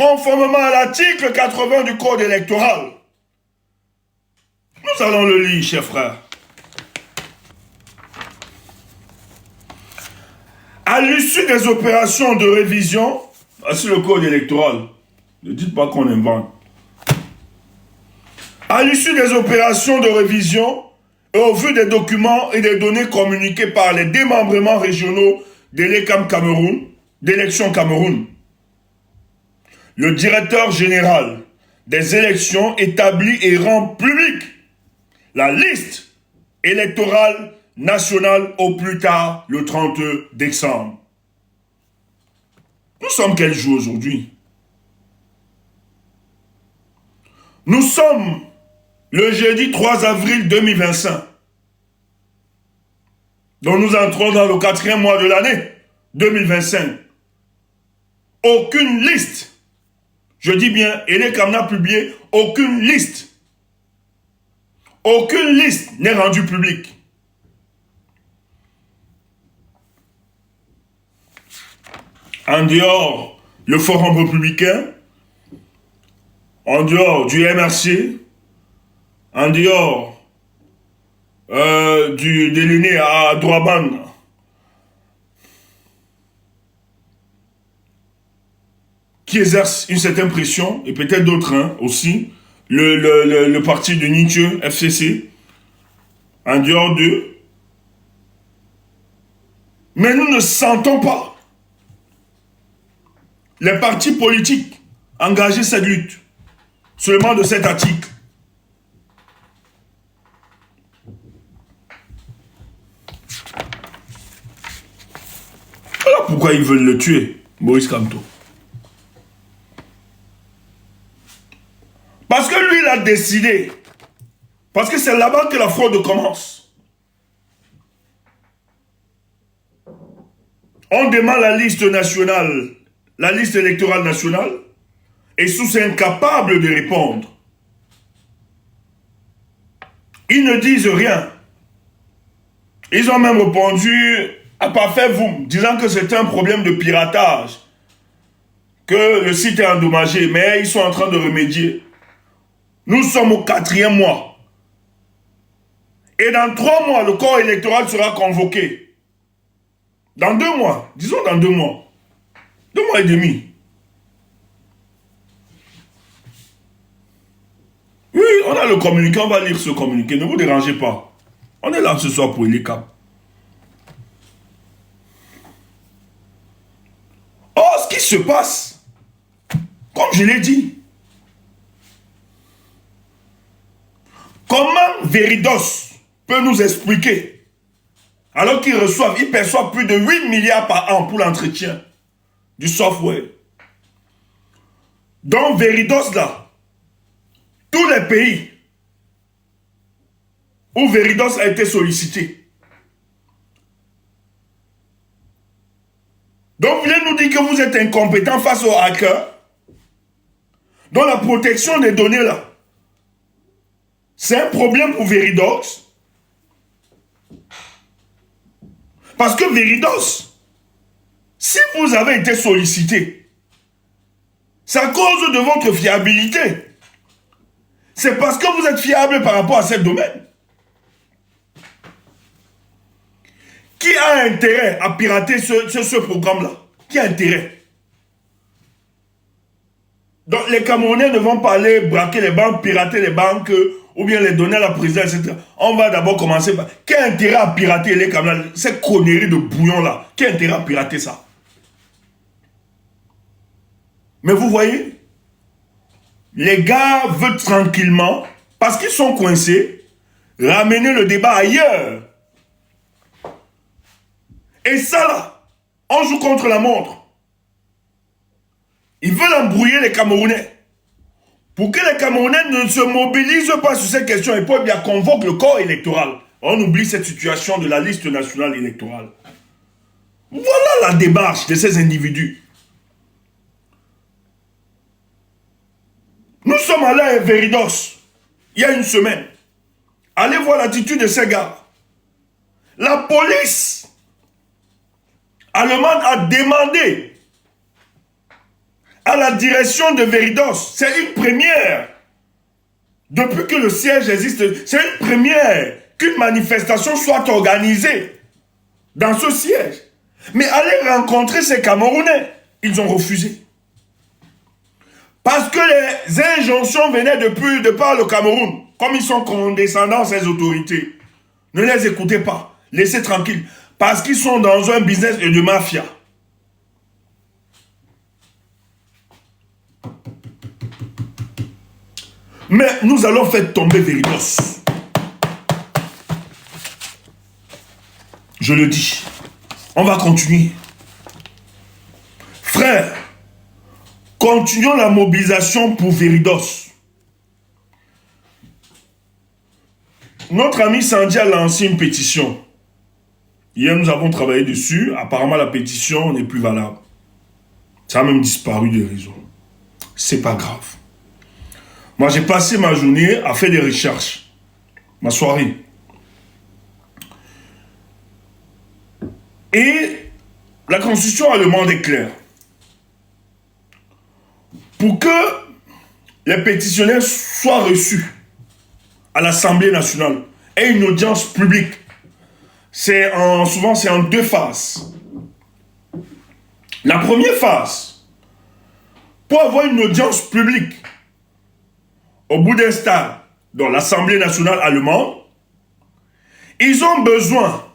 conformément à l'article 80 du Code électoral. Nous allons le lire, chers frères. À l'issue des opérations de révision, voici le Code électoral. Ne dites pas qu'on invente. À l'issue des opérations de révision et au vu des documents et des données communiquées par les démembrements régionaux de l'ECAM Cameroun, d'élections Cameroun, le directeur général des élections établit et rend public la liste électorale nationale au plus tard le 30 décembre. Nous sommes quel jour aujourd'hui? Nous sommes le jeudi 3 avril 2025. Donc nous entrons dans le 4e mois de l'année 2025. Aucune liste, je dis bien, l'ECAM n'a publié aucune liste. Aucune liste n'est rendue publique. En dehors le Forum républicain, en dehors du MRC, en dehors de l'aîné à Douaban, qui exerce une certaine pression, et peut-être d'autres aussi, le parti de Nietzsche, FCC, en dehors d'eux. Mais nous ne sentons pas les partis politiques engager cette lutte, seulement de cet article. Voilà pourquoi ils veulent le tuer, Moïse Kamto. Parce que lui, il a décidé. Parce que c'est là-bas que la fraude commence. On demande la liste nationale, la liste électorale nationale, et tous incapables de répondre. Ils ne disent rien. Ils ont même répondu à parfait vous, disant que c'est un problème de piratage, que le site est endommagé, mais ils sont en train de remédier. Nous sommes au 4e mois. Et dans 3 mois, le corps électoral sera convoqué. Dans 2 mois, disons dans 2 mois. 2 mois et demi. Oui, on a le communiqué, on va lire ce communiqué. Ne vous dérangez pas. On est là ce soir pour l'ICAP. Or, ce qui se passe, comme je l'ai dit, comment Veridos peut nous expliquer, alors qu'ils reçoivent, ils perçoivent plus de 8 milliards par an pour l'entretien du software. Donc Veridos là, tous les pays où Veridos a été sollicité. Donc vous voulez nous dire que vous êtes incompétent face aux hackers, dont la protection des données là, c'est un problème pour Veridos. Parce que Veridos, si vous avez été sollicité, c'est à cause de votre fiabilité. C'est parce que vous êtes fiable par rapport à ce domaine. Qui a intérêt à pirater ce programme-là? Qui a intérêt? Donc les Camerounais ne vont pas aller braquer les banques, pirater les banques, ou bien les donner à la présidence, etc. On va d'abord commencer par... Quel intérêt à pirater les Camerounais? Cette connerie de bouillon-là. Quel intérêt à pirater ça? Mais vous voyez, les gars veulent tranquillement, parce qu'ils sont coincés, ramener le débat ailleurs. Et ça là, on joue contre la montre. Ils veulent embrouiller les Camerounais. Pour que les Camerounais ne se mobilisent pas sur ces questions, et puis bien convoquer le corps électoral. On oublie cette situation de la liste nationale électorale. Voilà la démarche de ces individus. Nous sommes allés à Veridos, il y a une semaine. Allez voir l'attitude de ces gars. La police allemande a demandé à la direction de Veridos. C'est une première. Depuis que le siège existe, c'est une première qu'une manifestation soit organisée dans ce siège. Mais aller rencontrer ces Camerounais, ils ont refusé. Parce que les injonctions venaient de par le Cameroun. Comme ils sont condescendants, ces autorités. Ne les écoutez pas. Laissez tranquilles. Parce qu'ils sont dans un business de mafia. Mais nous allons faire tomber Veridos. Je le dis. On va continuer. Frères, continuons la mobilisation pour Veridos. Notre ami Sandy a lancé une pétition. Hier, nous avons travaillé dessus. Apparemment, la pétition n'est plus valable. Ça a même disparu des réseaux. C'est pas grave. Moi, j'ai passé ma journée à faire des recherches. Ma soirée. Et la Constitution allemande est claire. Pour que les pétitionnaires soient reçus à l'Assemblée nationale et une audience publique, souvent c'est en deux phases. La première phase, pour avoir une audience publique au bout d'un stade dans l'Assemblée nationale allemande, ils ont besoin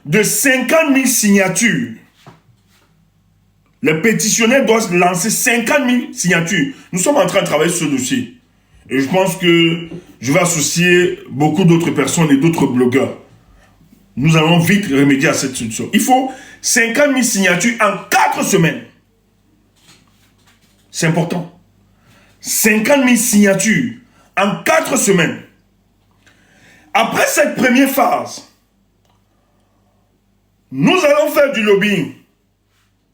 de 50 000 signatures. Les pétitionnaires doivent lancer 50 000 signatures. Nous sommes en train de travailler sur ce dossier. Et je pense que je vais associer beaucoup d'autres personnes et d'autres blogueurs. Nous allons vite remédier à cette situation. Il faut 50 000 signatures en 4 semaines. C'est important. 50 000 signatures en 4 semaines. Après cette première phase, nous allons faire du lobbying.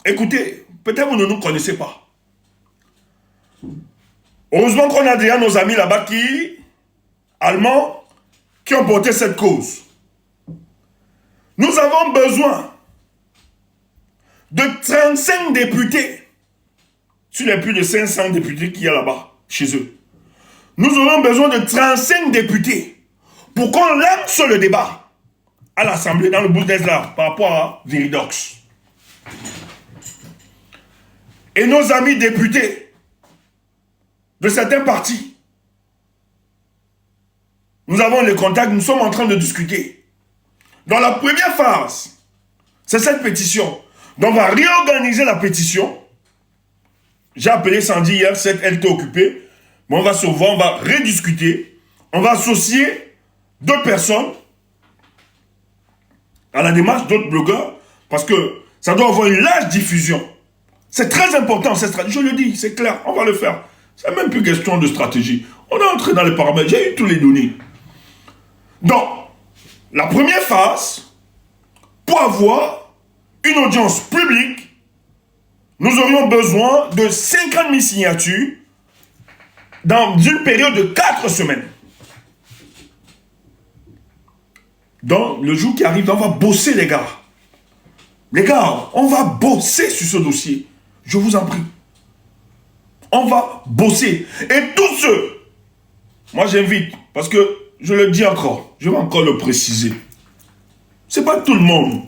Écoutez, peut-être vous ne nous connaissez pas. Heureusement qu'on a déjà nos amis là-bas allemands, qui ont porté cette cause. Nous avons besoin de 35 députés sur les plus de 500 députés qu'il y a là-bas, chez eux. Nous aurons besoin de 35 députés pour qu'on lance le débat à l'Assemblée, dans le Bundesrat, par rapport à Veridox. Et nos amis députés de certains partis, nous avons les contacts, nous sommes en train de discuter. Dans la première phase, c'est cette pétition. Donc on va réorganiser la pétition. J'ai appelé Sandy hier, elle était occupée. Mais on va se voir, on va rediscuter. On va associer d'autres personnes à la démarche, d'autres blogueurs, parce que ça doit avoir une large diffusion. C'est très important, cette stratégie. Je le dis, c'est clair, on va le faire. C'est même plus question de stratégie. On est entré dans les paramètres, j'ai eu tous les données. Donc, la première phase, pour avoir une audience publique, nous aurions besoin de 50 000 signatures dans une période de 4 semaines. Donc, le jour qui arrive, on va bosser, les gars. Les gars, on va bosser sur ce dossier. Je vous en prie. On va bosser. Et tous ceux, moi j'invite, parce que je le dis encore, je vais encore le préciser. C'est pas tout le monde.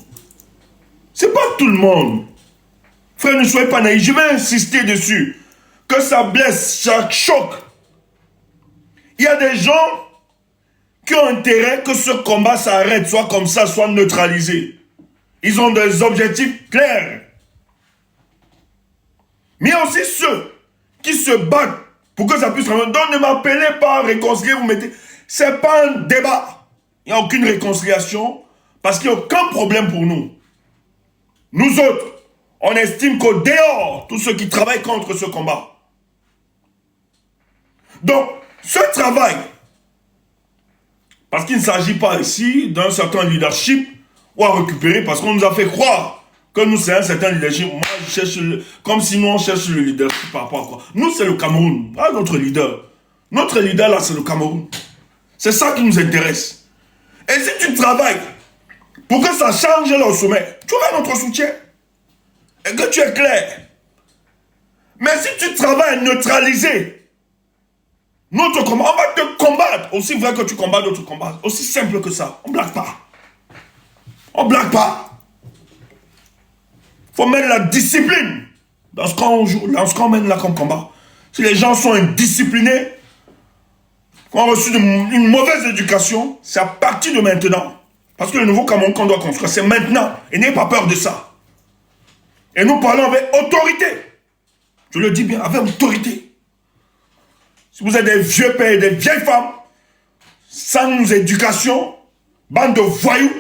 C'est pas tout le monde. Frère, ne soyez pas naïfs. Je vais insister dessus. Que ça blesse, ça choque. Il y a des gens qui ont intérêt que ce combat s'arrête, soit comme ça, soit neutralisé. Ils ont des objectifs clairs. Mais il y a aussi ceux qui se battent pour que ça puisse revenir. Donc ne m'appelez pas à réconcilier, vous mettez... C'est pas un débat. Il n'y a aucune réconciliation parce qu'il n'y a aucun problème pour nous. Nous autres, on estime qu'au dehors, tous ceux qui travaillent contre ce combat. Donc, ce travail, parce qu'il ne s'agit pas ici d'un certain leadership ou à récupérer, parce qu'on nous a fait croire que nous, c'est un certain leadership. Moi, je cherche, comme si nous, on cherche le leadership par rapport à quoi. Nous, c'est le Cameroun, pas notre leader. Notre leader, là, c'est le Cameroun. C'est ça qui nous intéresse. Et si tu travailles pour que ça change là au sommet, tu auras notre soutien. Et que tu es clair. travail est neutralisé. Notre combat, on va te combattre. Aussi vrai que tu combats d'autres combats. Aussi simple que ça. On ne blague pas. On ne blague pas. Il faut mettre la discipline dans ce qu'on joue, dans ce qu'on mène là comme combat. Si les gens sont indisciplinés, qui ont reçu une mauvaise éducation, c'est à partir de maintenant. Parce que le nouveau Cameroun qu'on doit construire, c'est maintenant. Et n'ayez pas peur de ça. Et nous parlons avec autorité. Je le dis bien, avec autorité. Si vous êtes des vieux pères et des vieilles femmes, sans éducation, bande de voyous,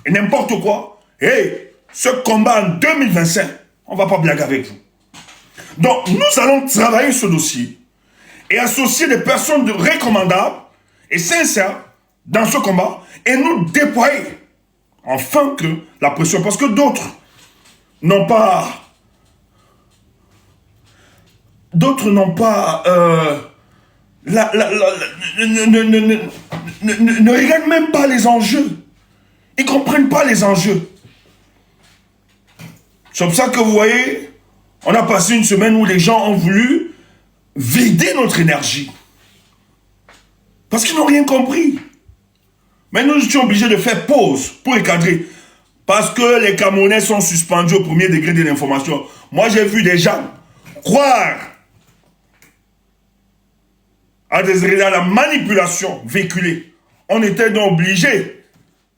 et n'importe quoi, hey, ce combat en 2025, on ne va pas blaguer avec vous. Donc, nous allons travailler ce dossier et associer des personnes recommandables et sincères dans ce combat et nous déployer enfin que la pression, parce que d'autres n'ont pas ne regardent même pas les enjeux. Ils ne comprennent pas les enjeux. C'est pour ça que vous voyez, on a passé une semaine où les gens ont voulu vider notre énergie. Parce qu'ils n'ont rien compris. Mais nous étions obligés de faire pause pour recadrer. Parce que les Camerounais sont suspendus au premier degré de l'information. Moi, j'ai vu des gens croire à la manipulation véhiculée. On était donc obligés,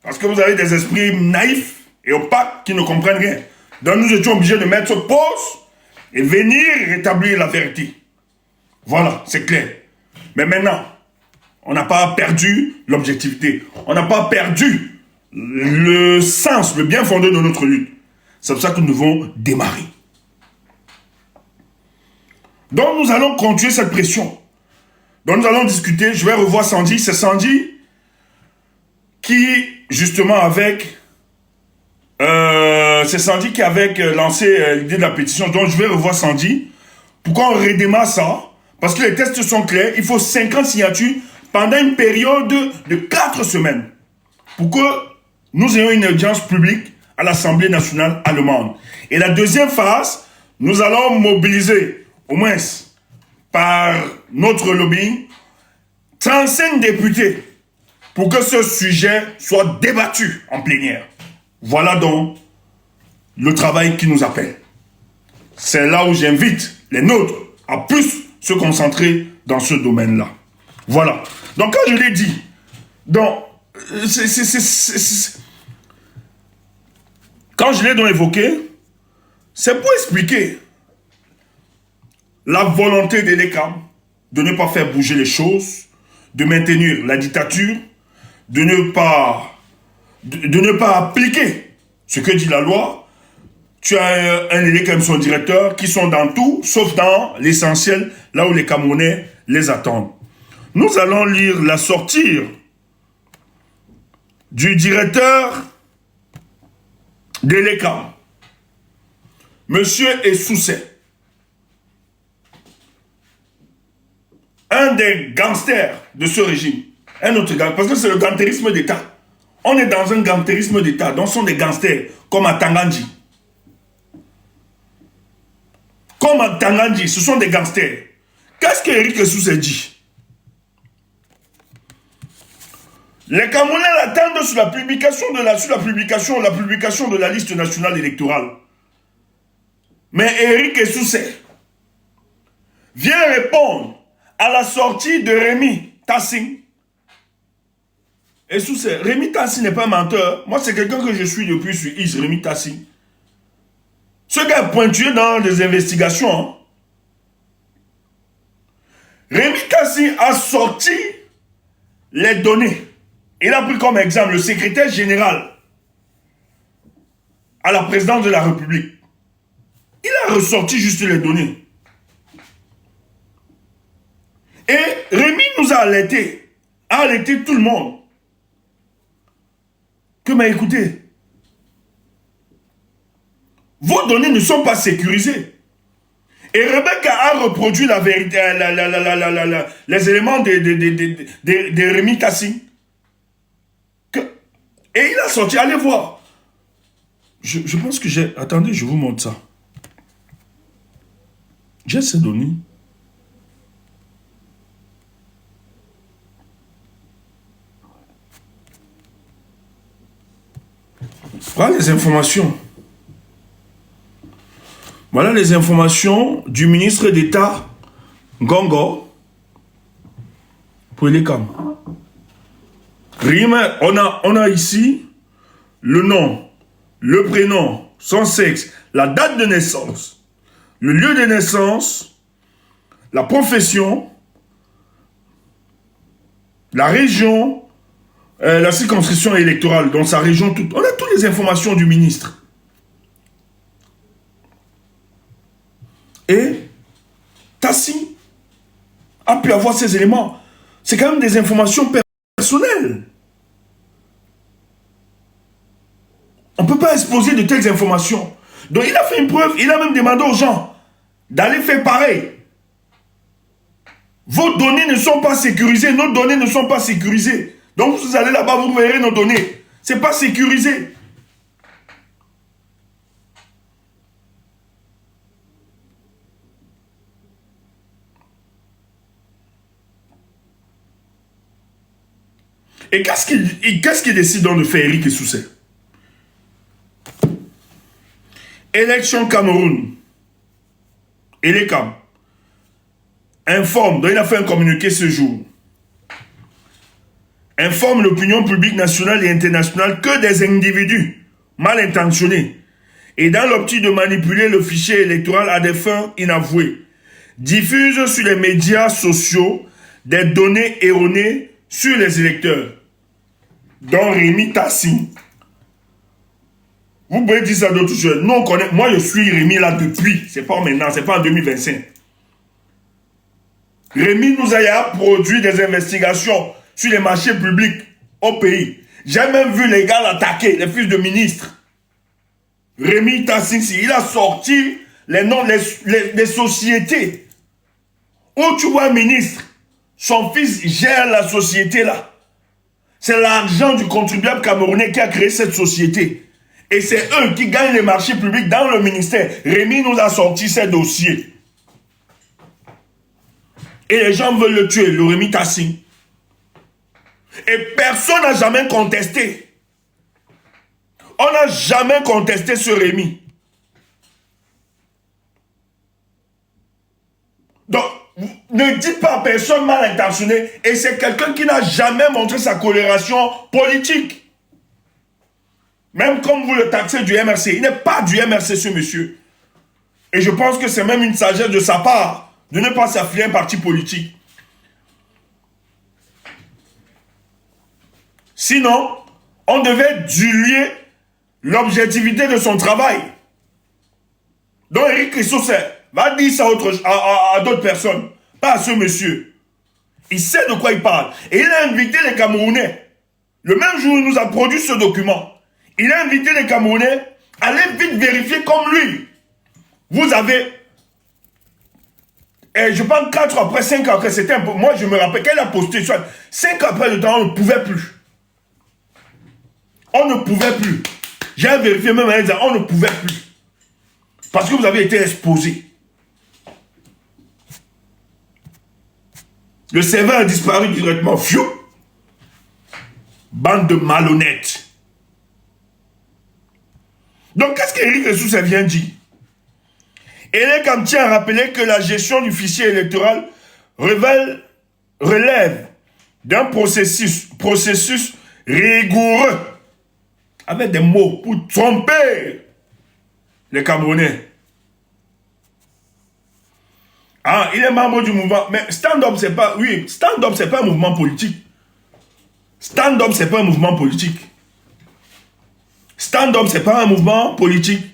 parce que vous avez des esprits naïfs et opaques qui ne comprennent rien. Donc nous étions obligés de mettre pause et venir rétablir la vérité. Voilà, c'est clair. Mais maintenant, on n'a pas perdu l'objectivité. On n'a pas perdu le sens, le bien fondé de notre lutte. C'est pour ça que nous devons démarrer. Donc nous allons continuer cette pression. Donc nous allons discuter, je vais revoir Sandy. C'est Sandy qui, justement, c'est Sandy qui avait lancé l'idée de la pétition. Donc je vais revoir Sandy. Pourquoi on redémarre ça? Parce que les tests sont clairs. Il faut 50 signatures pendant une période de 4 semaines. Pour que nous ayons une audience publique à l'Assemblée nationale allemande. Et la deuxième phase, nous allons mobiliser, au moins par notre lobbying, 35 députés pour que ce sujet soit débattu en plénière. Voilà donc le travail qui nous appelle. C'est là où j'invite les nôtres à plus se concentrer dans ce domaine-là. Voilà. Donc, quand je l'ai dit, donc, quand je l'ai donc évoqué, c'est pour expliquer la volonté de l'ECAM de ne pas faire bouger les choses, de maintenir la dictature, de ne pas appliquer ce que dit la loi. Tu as un ELECAM, son directeur, qui sont dans tout, sauf dans l'essentiel, là où les Camerounais les attendent. Nous allons lire la sortie du directeur de l'ELECAM, Monsieur Essoussé, un des gangsters de ce régime, un autre gangster, parce que c'est le gantérisme d'État. On est dans un gantérisme d'État, donc ce sont des gangsters, comme à Tangandji. Comme à Tangandji, ce sont des gangsters. Qu'est-ce qu'Éric Essoussé dit? Les Camerounais l'attendent sur la publication de la liste nationale électorale. Mais Éric Essoussé vient répondre à la sortie de Rémi Tassing. Essoussé, Rémi Tassing n'est pas un menteur. Moi, c'est quelqu'un que je suis depuis sur Is, Rémi Tassing. Ce gars est pointué dans des investigations. Hein. Rémi Tassing a sorti les données. Il a pris comme exemple le secrétaire général à la présidence de la République. Il a ressorti juste les données. Et Rémi nous a alerté tout le monde. Que mais écoutez, vos données ne sont pas sécurisées. Et Rebecca a reproduit la vérité, les éléments de Rémi Tassing. Et il a sorti, allez voir. Je pense que j'ai... Attendez, je vous montre ça. J'ai ces données. Voilà les informations. Voilà les informations du ministre d'État Ngongo pour les CAM. On a ici le nom, le prénom, son sexe, la date de naissance, le lieu de naissance, la profession, la région, la circonscription électorale, dans sa région, toute. On a toutes les informations du ministre. Et Tassi a pu avoir ces éléments. C'est quand même des informations personnelles. On ne peut pas exposer de telles informations. Donc il a fait une preuve, il a même demandé aux gens d'aller faire pareil. Vos données ne sont pas sécurisées, nos données ne sont pas sécurisées. Donc vous allez là-bas, vous verrez nos données. Ce n'est pas sécurisé. Et qu'est-ce qu'il décide donc de faire Eric Soucet? Élection Cameroun. Elecam informe, donc il a fait un communiqué ce jour, informe l'opinion publique nationale et internationale que des individus mal intentionnés et dans l'optique de manipuler le fichier électoral à des fins inavouées diffusent sur les médias sociaux des données erronées sur les électeurs, dont Rémi Tassi. Vous pouvez dire ça d'autres choses. Nous, on connaît. Moi, je suis Rémi là depuis. C'est pas maintenant, c'est pas en 2025. Rémi nous a produit des investigations sur les marchés publics au pays. J'ai même vu les gars l'attaquer, les fils de ministres. Rémi Tassi, il a sorti les noms des sociétés où tu vois un ministre, son fils gère la société là. C'est l'argent du contribuable camerounais qui a créé cette société. Et c'est eux qui gagnent les marchés publics dans le ministère. Rémi nous a sorti ces dossiers. Et les gens veulent le tuer, le Rémi Tassi. Et personne n'a jamais contesté. On n'a jamais contesté ce Rémi. Donc, ne dites pas à personne mal intentionné. Et c'est quelqu'un qui n'a jamais montré sa coloration politique. Même comme vous le taxez du MRC. Il n'est pas du MRC, ce monsieur. Et je pense que c'est même une sagesse de sa part de ne pas s'affilier à un parti politique. Sinon, on devait diluer l'objectivité de son travail. Donc Eric Soucet va dire ça à d'autres personnes, pas à ce monsieur. Il sait de quoi il parle. Et il a invité les Camerounais. Le même jour où il nous a produit ce document, il a invité les Camerounais à aller vite vérifier comme lui. Vous avez, et je pense 4 ans après, 5 ans après, c'était un peu, moi je me rappelle qu'elle a posté ça. 5 ans après le temps, on ne pouvait plus. On ne pouvait plus. J'ai vérifié même à elle, on ne pouvait plus. Parce que vous avez été exposé. Le serveur a disparu directement. Fiou. Bande de malhonnêtes. Donc, qu'est-ce qu'Éric Soucet vient dire? Elecam tient à rappeler que la gestion du fichier électoral relève d'un processus rigoureux, avec des mots pour tromper les Camerounais. Ah, il est membre du mouvement. Mais stand-up, c'est pas... Oui, stand-up, c'est pas un mouvement politique. Stand-up, c'est pas un mouvement politique. Stand-up, c'est pas un mouvement politique.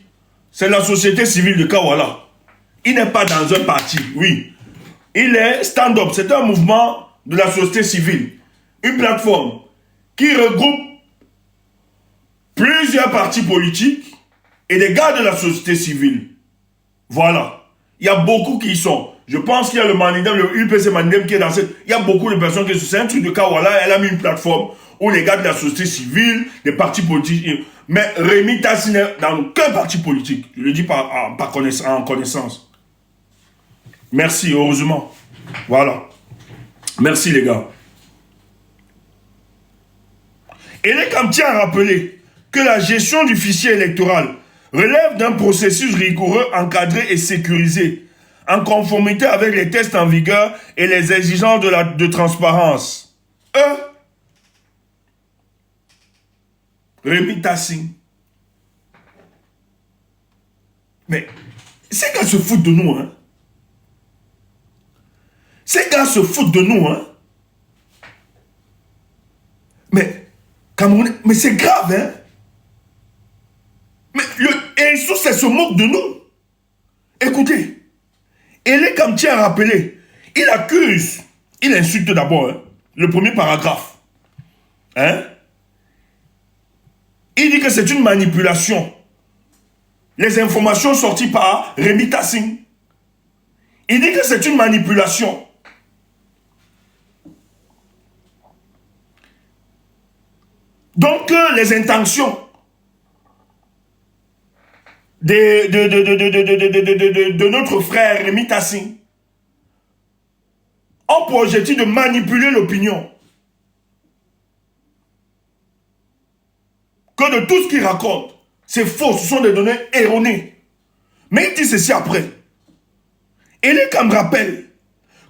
C'est la société civile de Kawala. Il n'est pas dans un parti, oui. Il est stand-up, c'est un mouvement de la société civile. Une plateforme qui regroupe plusieurs partis politiques et des gars de la société civile. Voilà. Il y a beaucoup qui y sont. Je pense qu'il y a le Manidem, le UPC Manidem qui est dans cette... Il y a beaucoup de personnes qui sont... C'est un truc de Kawala, elle a mis une plateforme où les gars de la société civile, des partis politiques... Mais Rémi Tassi n'est dans aucun parti politique. Je le dis en connaissance. Merci, heureusement. Voilà. Merci les gars. Et les Cam tient à rappeler que la gestion du fichier électoral relève d'un processus rigoureux, encadré et sécurisé, en conformité avec les tests en vigueur et les exigences de transparence. Rémi Tassing. Mais ces gars se foutent de nous, hein. Ces gars se foutent de nous, hein. Mais, Camerounais, mais c'est grave, hein. Mais et ça se moque de nous. Écoutez, Elé Kamti a rappelé, il accuse, il insulte d'abord, hein, le premier paragraphe. Hein? Il dit que c'est une manipulation. Les informations sorties par Rémi Tassing. Il dit que c'est une manipulation. Donc, les intentions de notre frère Rémi Tassing ont pour objectif de manipuler l'opinion. Que de tout ce qu'il raconte, c'est faux, ce sont des données erronées. Mais il dit ceci après. Elekam rappelle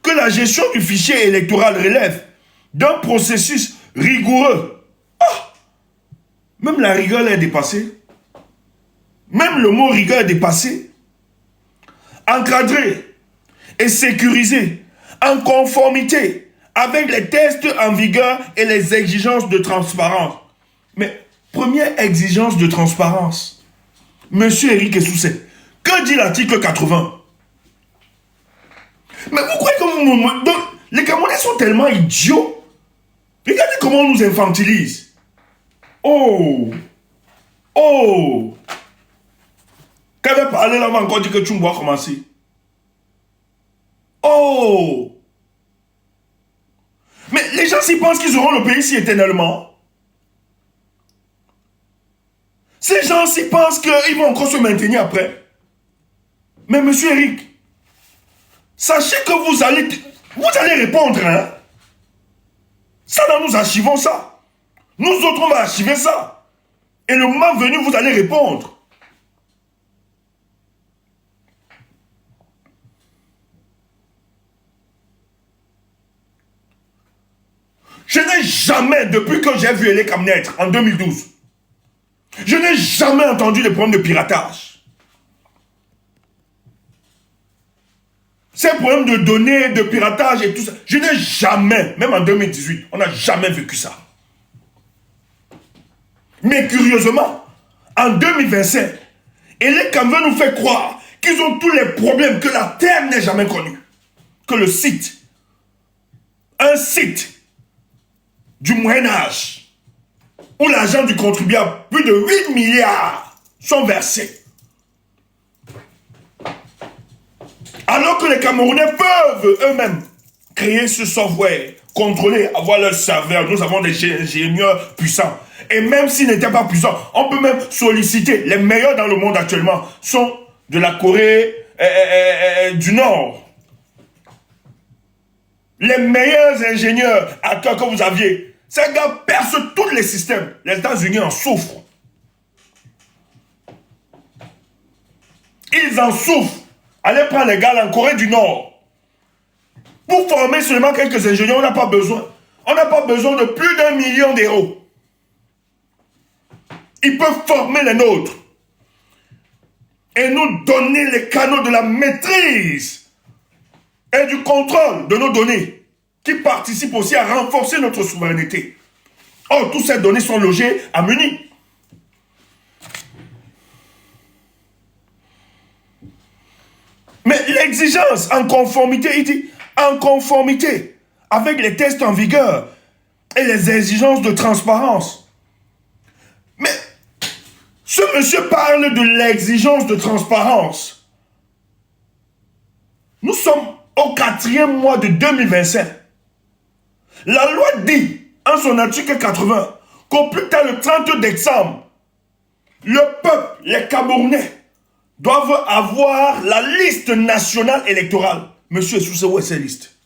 que la gestion du fichier électoral relève d'un processus rigoureux. Même la rigueur est dépassée. Même le mot rigueur est dépassé. Encadré et sécurisé en conformité avec les tests en vigueur et les exigences de transparence. Mais première exigence de transparence, Monsieur Eric Essoussé, que dit l'article 80? Mais vous croyez que les Camerounais sont tellement idiots? Regardez comment on nous infantilise. Oh! Qu'avait parlé là, on va encore dire que tu me vois commencer. Oh! Mais les gens s'y pensent qu'ils auront le pays si éternellement. Ces gens s'y pensent qu'ils vont encore se maintenir après. Mais monsieur Eric, sachez que vous allez répondre, hein. Ça, là, nous archivons ça. Nous autres, on va archiver ça. Et le moment venu, vous allez répondre. Je n'ai jamais, depuis que j'ai vu Elekam naître, en 2012, je n'ai jamais entendu de problème de piratage. Ces problèmes de données, de piratage et tout ça, je n'ai jamais, même en 2018, on n'a jamais vécu ça. Mais curieusement, en 2025, Elekam veut nous faire croire qu'ils ont tous les problèmes que la Terre n'ait jamais connus. Que le site, un site du Moyen-Âge, où l'argent du contribuable, plus de 8 milliards, sont versés. Alors que les Camerounais peuvent eux-mêmes créer ce software, contrôler, avoir leur serveur. Nous avons des ingénieurs puissants. Et même s'ils n'étaient pas puissants, on peut même solliciter. Les meilleurs dans le monde actuellement sont de la Corée du Nord. Les meilleurs ingénieurs actuels que vous aviez, ces gars percent tous les systèmes. Les États-Unis en souffrent. Ils en souffrent. Allez prendre les gars en Corée du Nord. Pour former seulement quelques ingénieurs, on n'a pas besoin. On n'a pas besoin de plus d'1 million d'euros. Ils peuvent former les nôtres. Et nous donner les canaux de la maîtrise et du contrôle de nos données, qui participent aussi à renforcer notre souveraineté. Or, toutes ces données sont logées à Munich. Mais l'exigence en conformité, il dit, en conformité avec les tests en vigueur et les exigences de transparence. Mais ce monsieur parle de l'exigence de transparence. Nous sommes au 4e mois de 2025. La loi dit, en son article 80, qu'au plus tard le 30 décembre, le peuple, les Camerounais, doivent avoir la liste nationale électorale. Monsieur Essoussé, où est cette liste?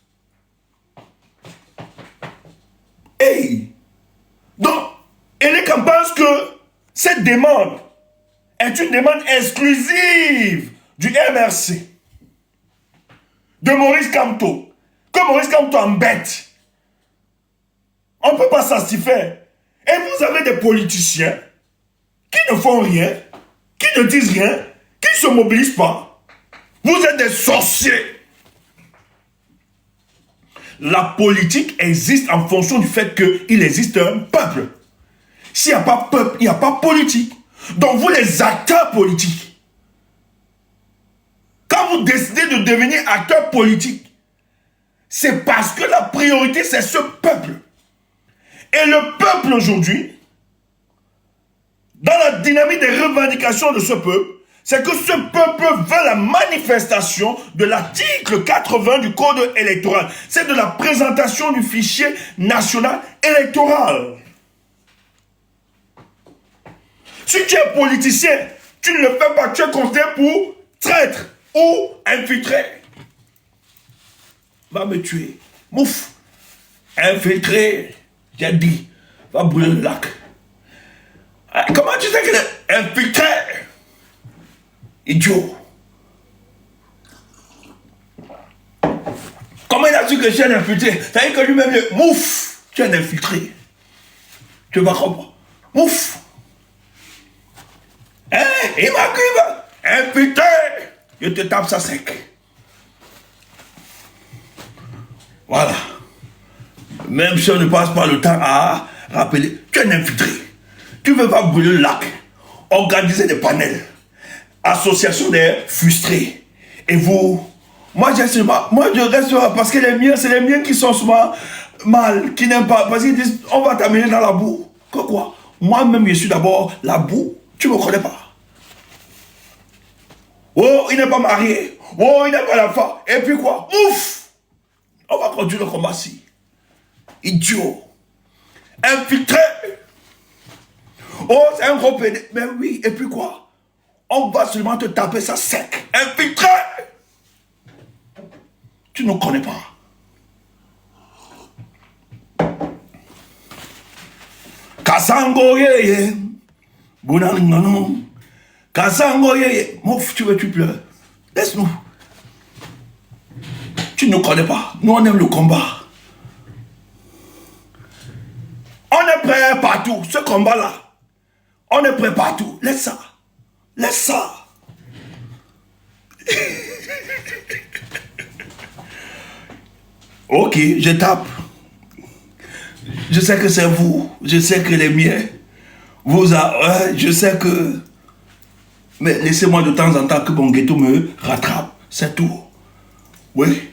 Hey! Donc, Elekam pense que Cette demande est une demande exclusive du MRC, de Maurice Kamto, que Maurice Kamto embête. On ne peut pas satisfaire. Et vous avez des politiciens qui ne font rien, qui ne disent rien, qui ne se mobilisent pas. Vous êtes des sorciers. La politique existe en fonction du fait qu'il existe un peuple. S'il n'y a pas peuple, il n'y a pas politique. Donc vous les acteurs politiques, quand vous décidez de devenir acteur politique, c'est parce que la priorité c'est ce peuple. Et le peuple aujourd'hui, dans la dynamique des revendications de ce peuple, c'est que ce peuple veut la manifestation de l'article 80 du code électoral. C'est de la présentation du fichier national électoral. Si tu es politicien, tu ne le fais pas, tu es considéré pour traître ou infiltré. Va me tuer. Mouf. Infiltré. J'ai dit. Va brûler le lac. Comment tu sais qu'il est infiltré? Idiot. Comment il a su que je suis un infiltré? Ça veut dire que lui-même, mouf. Tu es un infiltré. Tu vas comprendre. Mouf. Hein? Il m'arrive. Infiltré. Je te tape ça sec. Voilà. Même si on ne passe pas le temps à rappeler, tu es un infiltré. Tu veux pas brûler le lac, organiser des panels, association des frustrés. Et vous, moi je reste parce que les miens, c'est les miens qui sont souvent mal, qui n'aiment pas, parce qu'ils disent, on va t'amener dans la boue. Quoi? Moi-même, je suis d'abord la boue. Tu ne me connais pas. Oh, il n'est pas marié. Oh, il n'est pas l'enfant. Et puis quoi? Ouf! On va continuer le combat-ci. Idiot. Infiltré. Oh, c'est un gros pédé. Mais oui, et puis quoi? On va seulement te taper ça sec. Infiltré. Tu ne connais pas. Kassango yeye. Bounangano. Kassango yeye. Mouf, tu pleures. Laisse-nous. Tu ne connais pas. Nous, on aime le combat. On est prêt partout. Ce combat-là, on est prêt partout. Laisse ça. Laisse ça. Ok, je tape. Je sais que c'est vous. Je sais que les miens. Je sais que... Mais laissez-moi de temps en temps que mon ghetto me rattrape. C'est tout. Oui.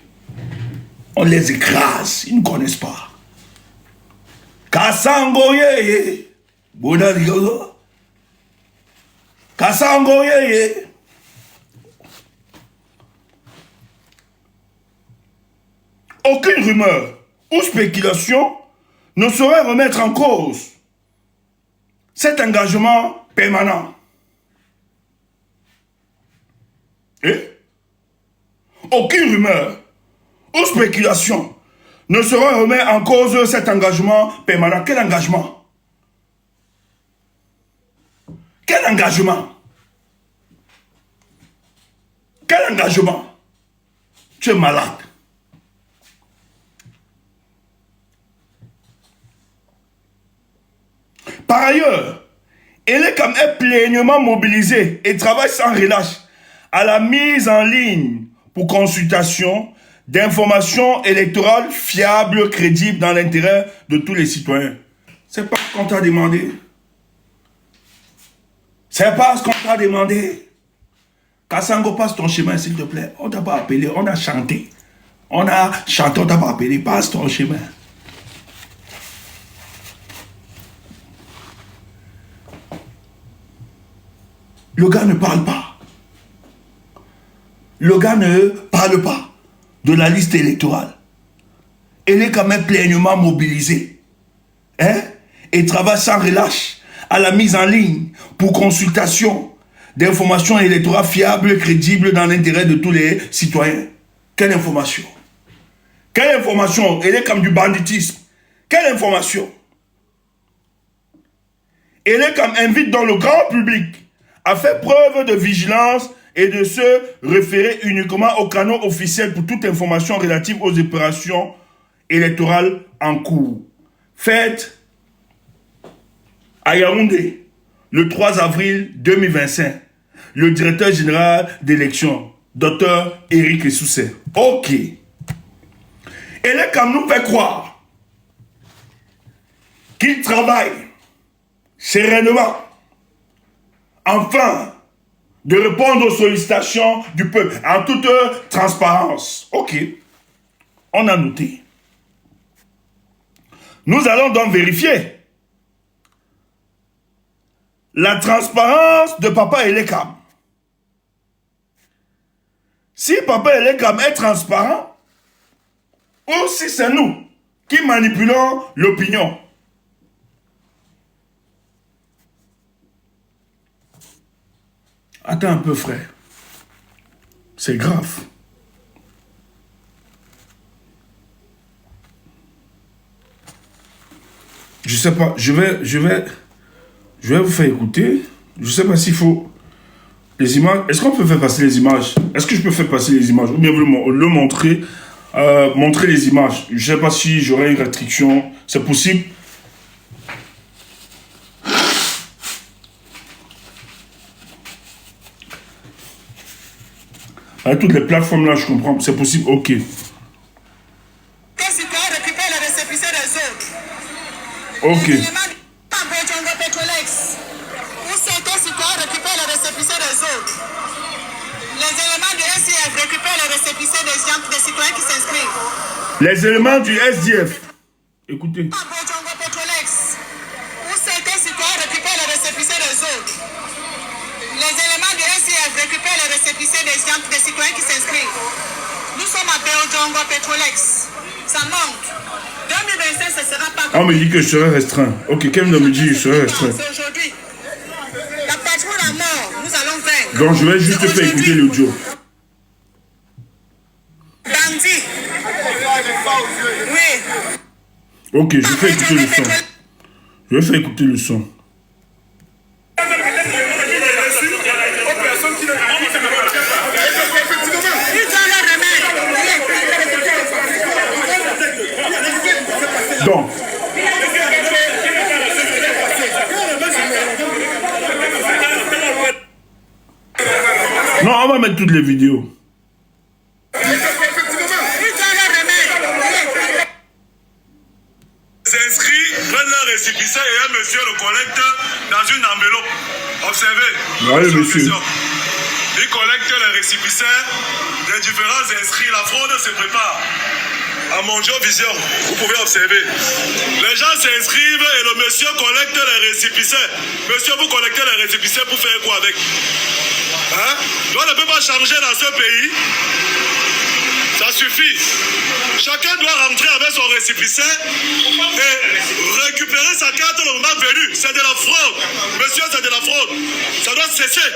On les écrase. Ils ne connaissent pas. Kassango yeye. Bouddha Diogo. Kassango yeye. Aucune rumeur ou spéculation ne saurait remettre en cause cet engagement permanent. Et aucune rumeur ou spéculation ne saurait remettre en cause cet engagement permanent. Quel engagement? Quel engagement? Quel engagement? Tu es malade. Par ailleurs, Elecam est pleinement mobilisé et travaille sans relâche à la mise en ligne pour consultation d'informations électorales fiables, crédibles dans l'intérêt de tous les citoyens. C'est pas ce qu'on t'a demandé. C'est pas ce qu'on t'a demandé. Kassango, passe ton chemin, s'il te plaît. On t'a pas appelé, on a chanté. On a chanté, on t'a pas appelé. Passe ton chemin. Le gars ne parle pas. Le gars ne parle pas de la liste électorale. Elle est quand même pleinement mobilisée. Hein? Et travaille sans relâche à la mise en ligne pour consultation d'informations électorales fiables, crédibles dans l'intérêt de tous les citoyens. Quelle information? Quelle information? Elle est comme du banditisme. Quelle information? Elekam invite dans le grand public à faire preuve de vigilance et de se référer uniquement aux canaux officiels pour toute information relative aux opérations électorales en cours. Faites à Yaoundé, le 3 avril 2025, le directeur général d'élection, Dr Eric Essousset. Ok. Elekam nous fait croire qu'il travaille sereinement, enfin, de répondre aux sollicitations du peuple en toute transparence. Ok, on a noté. Nous allons donc vérifier la transparence de Papa Elekam. Si Papa Elekam est transparent, ou si c'est nous qui manipulons l'opinion. Attends un peu, frère. C'est grave. Je sais pas, je vais vous faire écouter. Je sais pas s'il faut les images. Est-ce qu'on peut faire passer les images? Est-ce que je peux faire passer les images? Ou bien vous le montrer, montrer les images. Je sais pas si j'aurai une restriction. C'est possible. Avec toutes les plateformes là, je comprends. C'est possible. Ok. Ok. Les éléments du SDF. Écoutez. Les éléments du SDF récupèrent les récépissés des citoyens qui s'inscrivent. Nous sommes à Béodjongo Petrolex. Ça monte. 2025, ce sera pas... On me dit que je serai restreint. Ok, quelqu'un me dit que je serai restreint. C'est aujourd'hui. La patrouille à mort, nous allons vaincre. Donc je vais juste faire écouter l'audio. Bandit. Oui. Ok, je fais écouter le son. Je vais faire écouter le son. Donc, non, on va mettre toutes les vidéos. S'inscrit, prennent leur récépissé et un monsieur le collecte dans une enveloppe. Observez. Oui, monsieur. Il collecte les récépissés des différents inscrits. La fraude se prépare. À Monjo Vision, vous pouvez observer. Les gens s'inscrivent et le monsieur collecte les récépissés. Monsieur, vous collectez les récépissés pour faire quoi avec? Hein? On ne peut pas changer dans ce pays. Ça suffit. Chacun doit rentrer avec son récépissé et récupérer sa carte le moment venu. C'est de la fraude. Monsieur, c'est de la fraude. Ça doit cesser.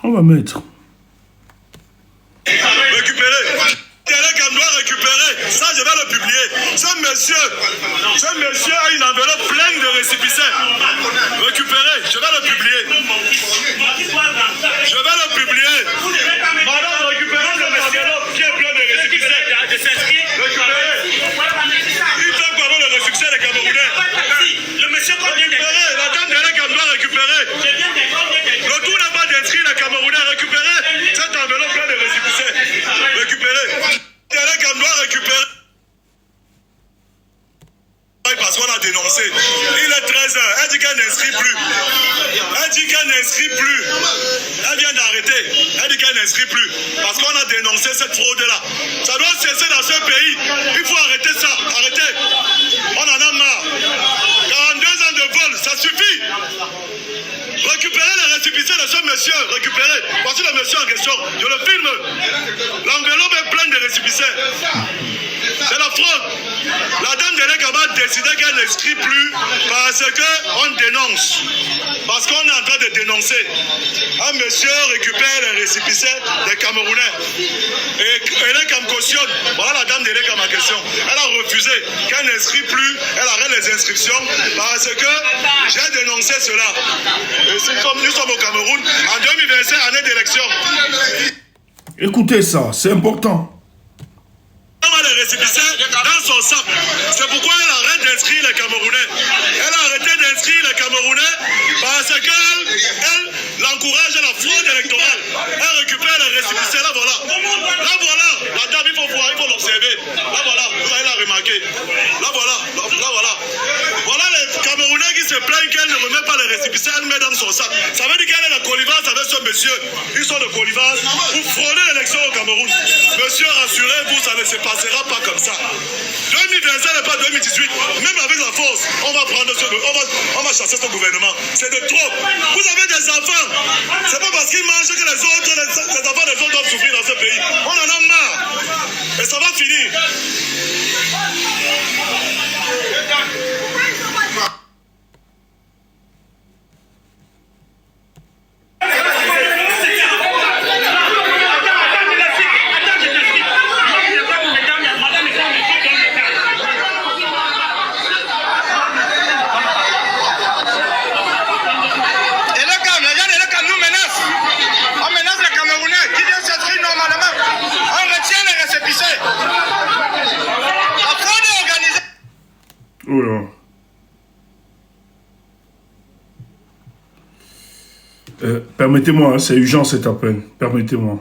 On va mettre. Récupérer. Quelqu'un doit récupérer. Ça, je vais le publier. Ce monsieur a une enveloppe pleine de récépissés. Récupérer. Je vais le publier. Je vais le publier. Madame, récupérez l'enveloppe qui est pleine de récépissés. Récupérez. Il fait quoi avec le récépissé des Camerounais? Le monsieur récupérer. La dame de l'État doit récupérer. Le tout n'a pas d'inscrit les Camerounais. Récupérer cette enveloppe pleine de récépissés. Récupérer. L'État doit récupérer. Parce qu'on a dénoncé. Il est 13h. Elle dit qu'elle n'inscrit plus. Elle dit qu'elle n'inscrit plus. Elle vient d'arrêter. Elle dit qu'elle n'inscrit plus. Parce qu'on a dénoncé cette fraude-là. Ça doit cesser dans ce pays. Il faut arrêter ça. Arrêtez. On en a marre. 42 ans de vol, ça suffit. Récupérez les récépissés de ce monsieur. Récupérez. Voici le monsieur en question. Je le filme. L'enveloppe est pleine de récépissés. C'est la fraude. La dame de l'Ekaba a décidé qu'elle n'inscrit plus parce qu'on dénonce. Parce qu'on est en train de dénoncer. Un monsieur récupère les récipicés des Camerounais. Et Eleka me cautionne. Voilà la dame d'Eleka ma question. Elle a refusé qu'elle n'inscrit plus. Elle arrête les inscriptions parce que j'ai dénoncé cela. Et c'est comme nous sommes au Cameroun en 2025, année d'élection. Écoutez ça, c'est important. Les récipicés dans son sac. C'est pourquoi elle arrête d'inscrire les Camerounais. Elle a arrêté d'inscrire les Camerounais parce qu'elle encourage la fraude électorale. Elle récupère les récipicés. Là voilà. Là voilà. La dame, il faut voir, il faut l'observer. Là voilà. Vous allez la remarquer. Là voilà. Là voilà. Voilà les Camerounais qui se plaignent qu'elle ne remet pas les récipicés. Elle met dans son sac. Ça veut dire qu'elle est la connivence avec ce monsieur. Ils sont de connivence pour frauder l'élection au Cameroun. Monsieur, rassurez-vous, ça ne se passera pas comme ça. 2025 n'est pas 2018. Même avec la force, on va prendre on va chasser ce gouvernement. C'est de trop. Vous avez des enfants. C'est pas parce qu'ils mangent que les enfants des autres doivent souffrir dans ce pays. On en a marre. Et ça va finir. Permettez-moi, hein, c'est urgent cet appel. Permettez-moi.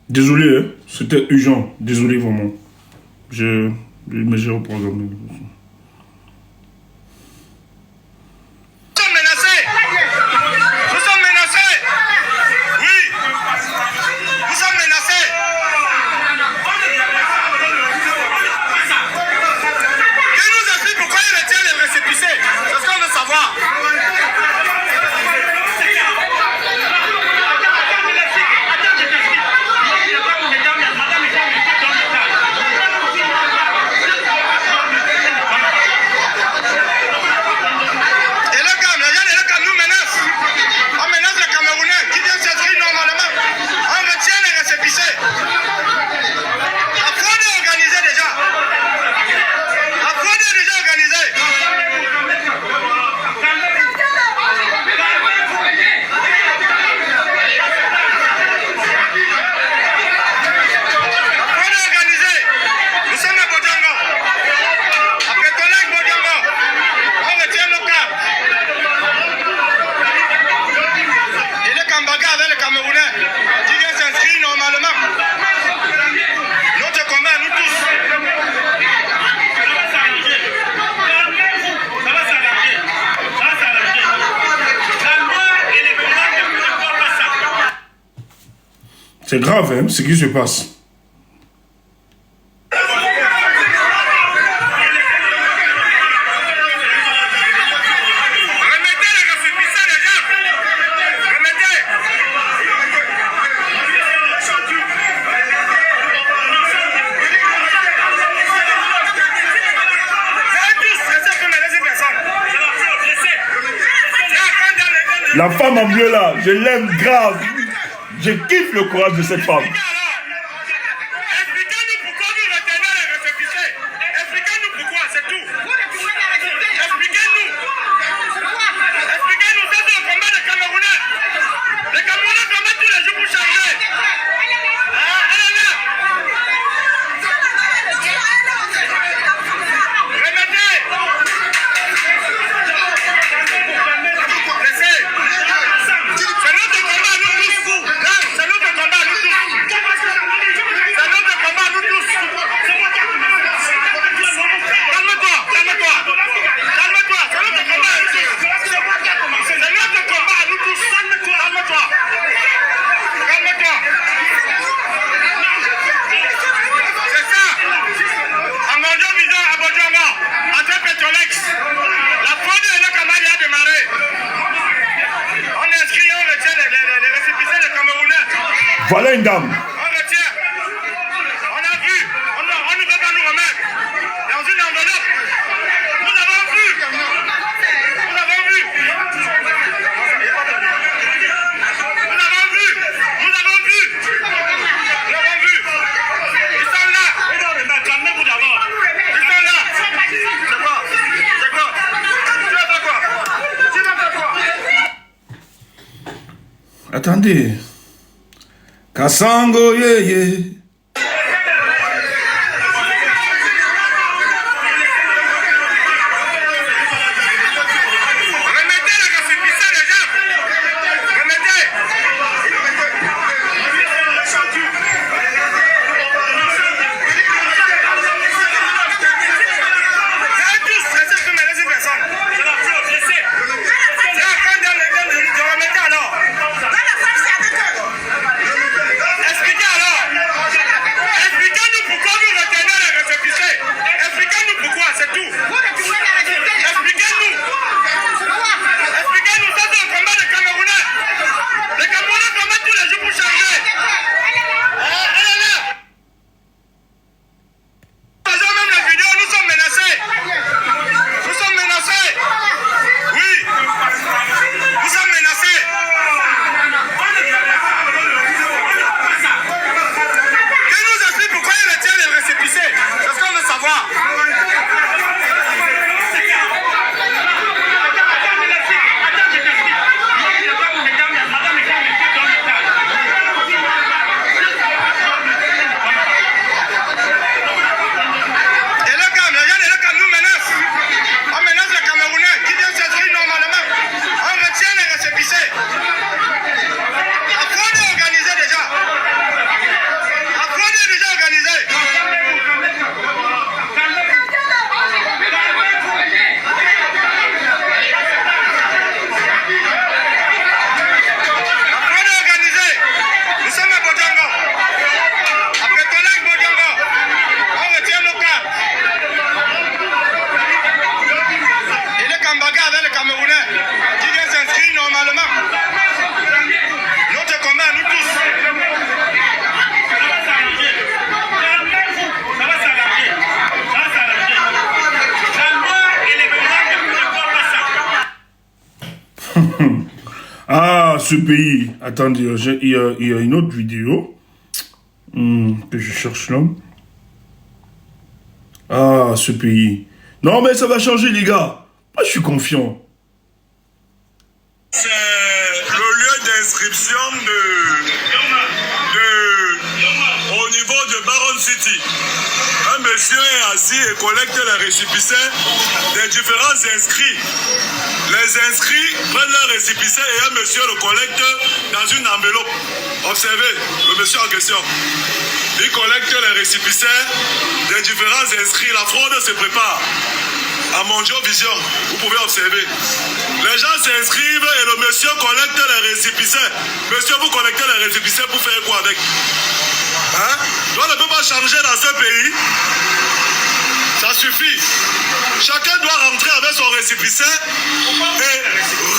Désolé, hein, c'était urgent. Désolé vraiment. Mais j'ai reprogrammé. C'est grave, hein, ce qui se passe. La femme en bleu là, je l'aime grave. Je kiffe le courage de cette femme. Expliquez-nous pourquoi vous retenez les récépissés. Expliquez-nous pourquoi, c'est tout. Expliquez-nous. Expliquez-nous, ça c'est le combat des Camerounais. Les Camerounais combattent tous les jours pour changer. Elle est là. Remettez. Laissez. C'est notre combat, nous tous. C'est notre combat, nous tous. Voilà une dame. On retient. On a vu. On ne veut pas nous remettre dans une enveloppe. Nous avons vu. Nous avons vu. Nous avons vu. Nous avons vu. Nous avons vu. Ils sont là. Calmez-vous d'abord. Ils sont là. C'est quoi? C'est quoi? Tu vas faire quoi? Tu vas faire quoi? Attendez. Kassango yeye. Remettez le récépissé déjà. Remettez. C'est tous, c'est ce que me laisse personne. C'est la fraude, laissez. C'est la fin de remettez alors. Expliquez alors. Expliquez-nous pourquoi vous retenez les récépissés. Expliquez-nous pourquoi, c'est tout. Expliquez-nous. Expliquez-nous, ça c'est le combat des Camerounais. Les Camerounais combattent tous les jours pour changer. Elle est là. Faisons même la vidéo, nous sommes menacés. Nous sommes menacés. Oui. Nous sommes menacés. Qui nous explique pourquoi il retient les récépissés? C'est ce qu'on veut savoir. Et le Cam, les gens de le Cam nous menacent. On menace les Camerounais qui viennent s'inscrire normalement. On retient les récépissés. La fraude est organisée déjà. La fraude est déjà organisée. La fraude est organisée. Nous sommes à Bodjango. Après Tolak Bodjango, on retient nos cas. Et les Kambaga avec les Camerounais qui viennent s'inscrire normalement. Notre combat, nous tous. Ça va s'arranger. Ça va s'arranger. La loi électorale ne prévoit pas ça. Ah, ce pays. Attendez, il y a une autre vidéo que je cherche là. Ah, ce pays. Non, mais ça va changer, les gars. Moi, je suis confiant. C'est le lieu d'inscription au niveau de Baron City. Un monsieur est assis et collecte les récépissés des différents inscrits. Les inscrits prennent leurs récépissés et un monsieur le collecte dans une enveloppe. Observez le monsieur en question. Il collecte les récépissés des différents inscrits. La fraude se prépare. À Monjo Vision, vous pouvez observer. Les gens s'inscrivent et le monsieur collecte les récépissés. Monsieur, vous collectez les récépissés pour faire quoi avec? Hein? On ne peut pas changer dans ce pays. Ça suffit. Chacun doit rentrer avec son récépissé et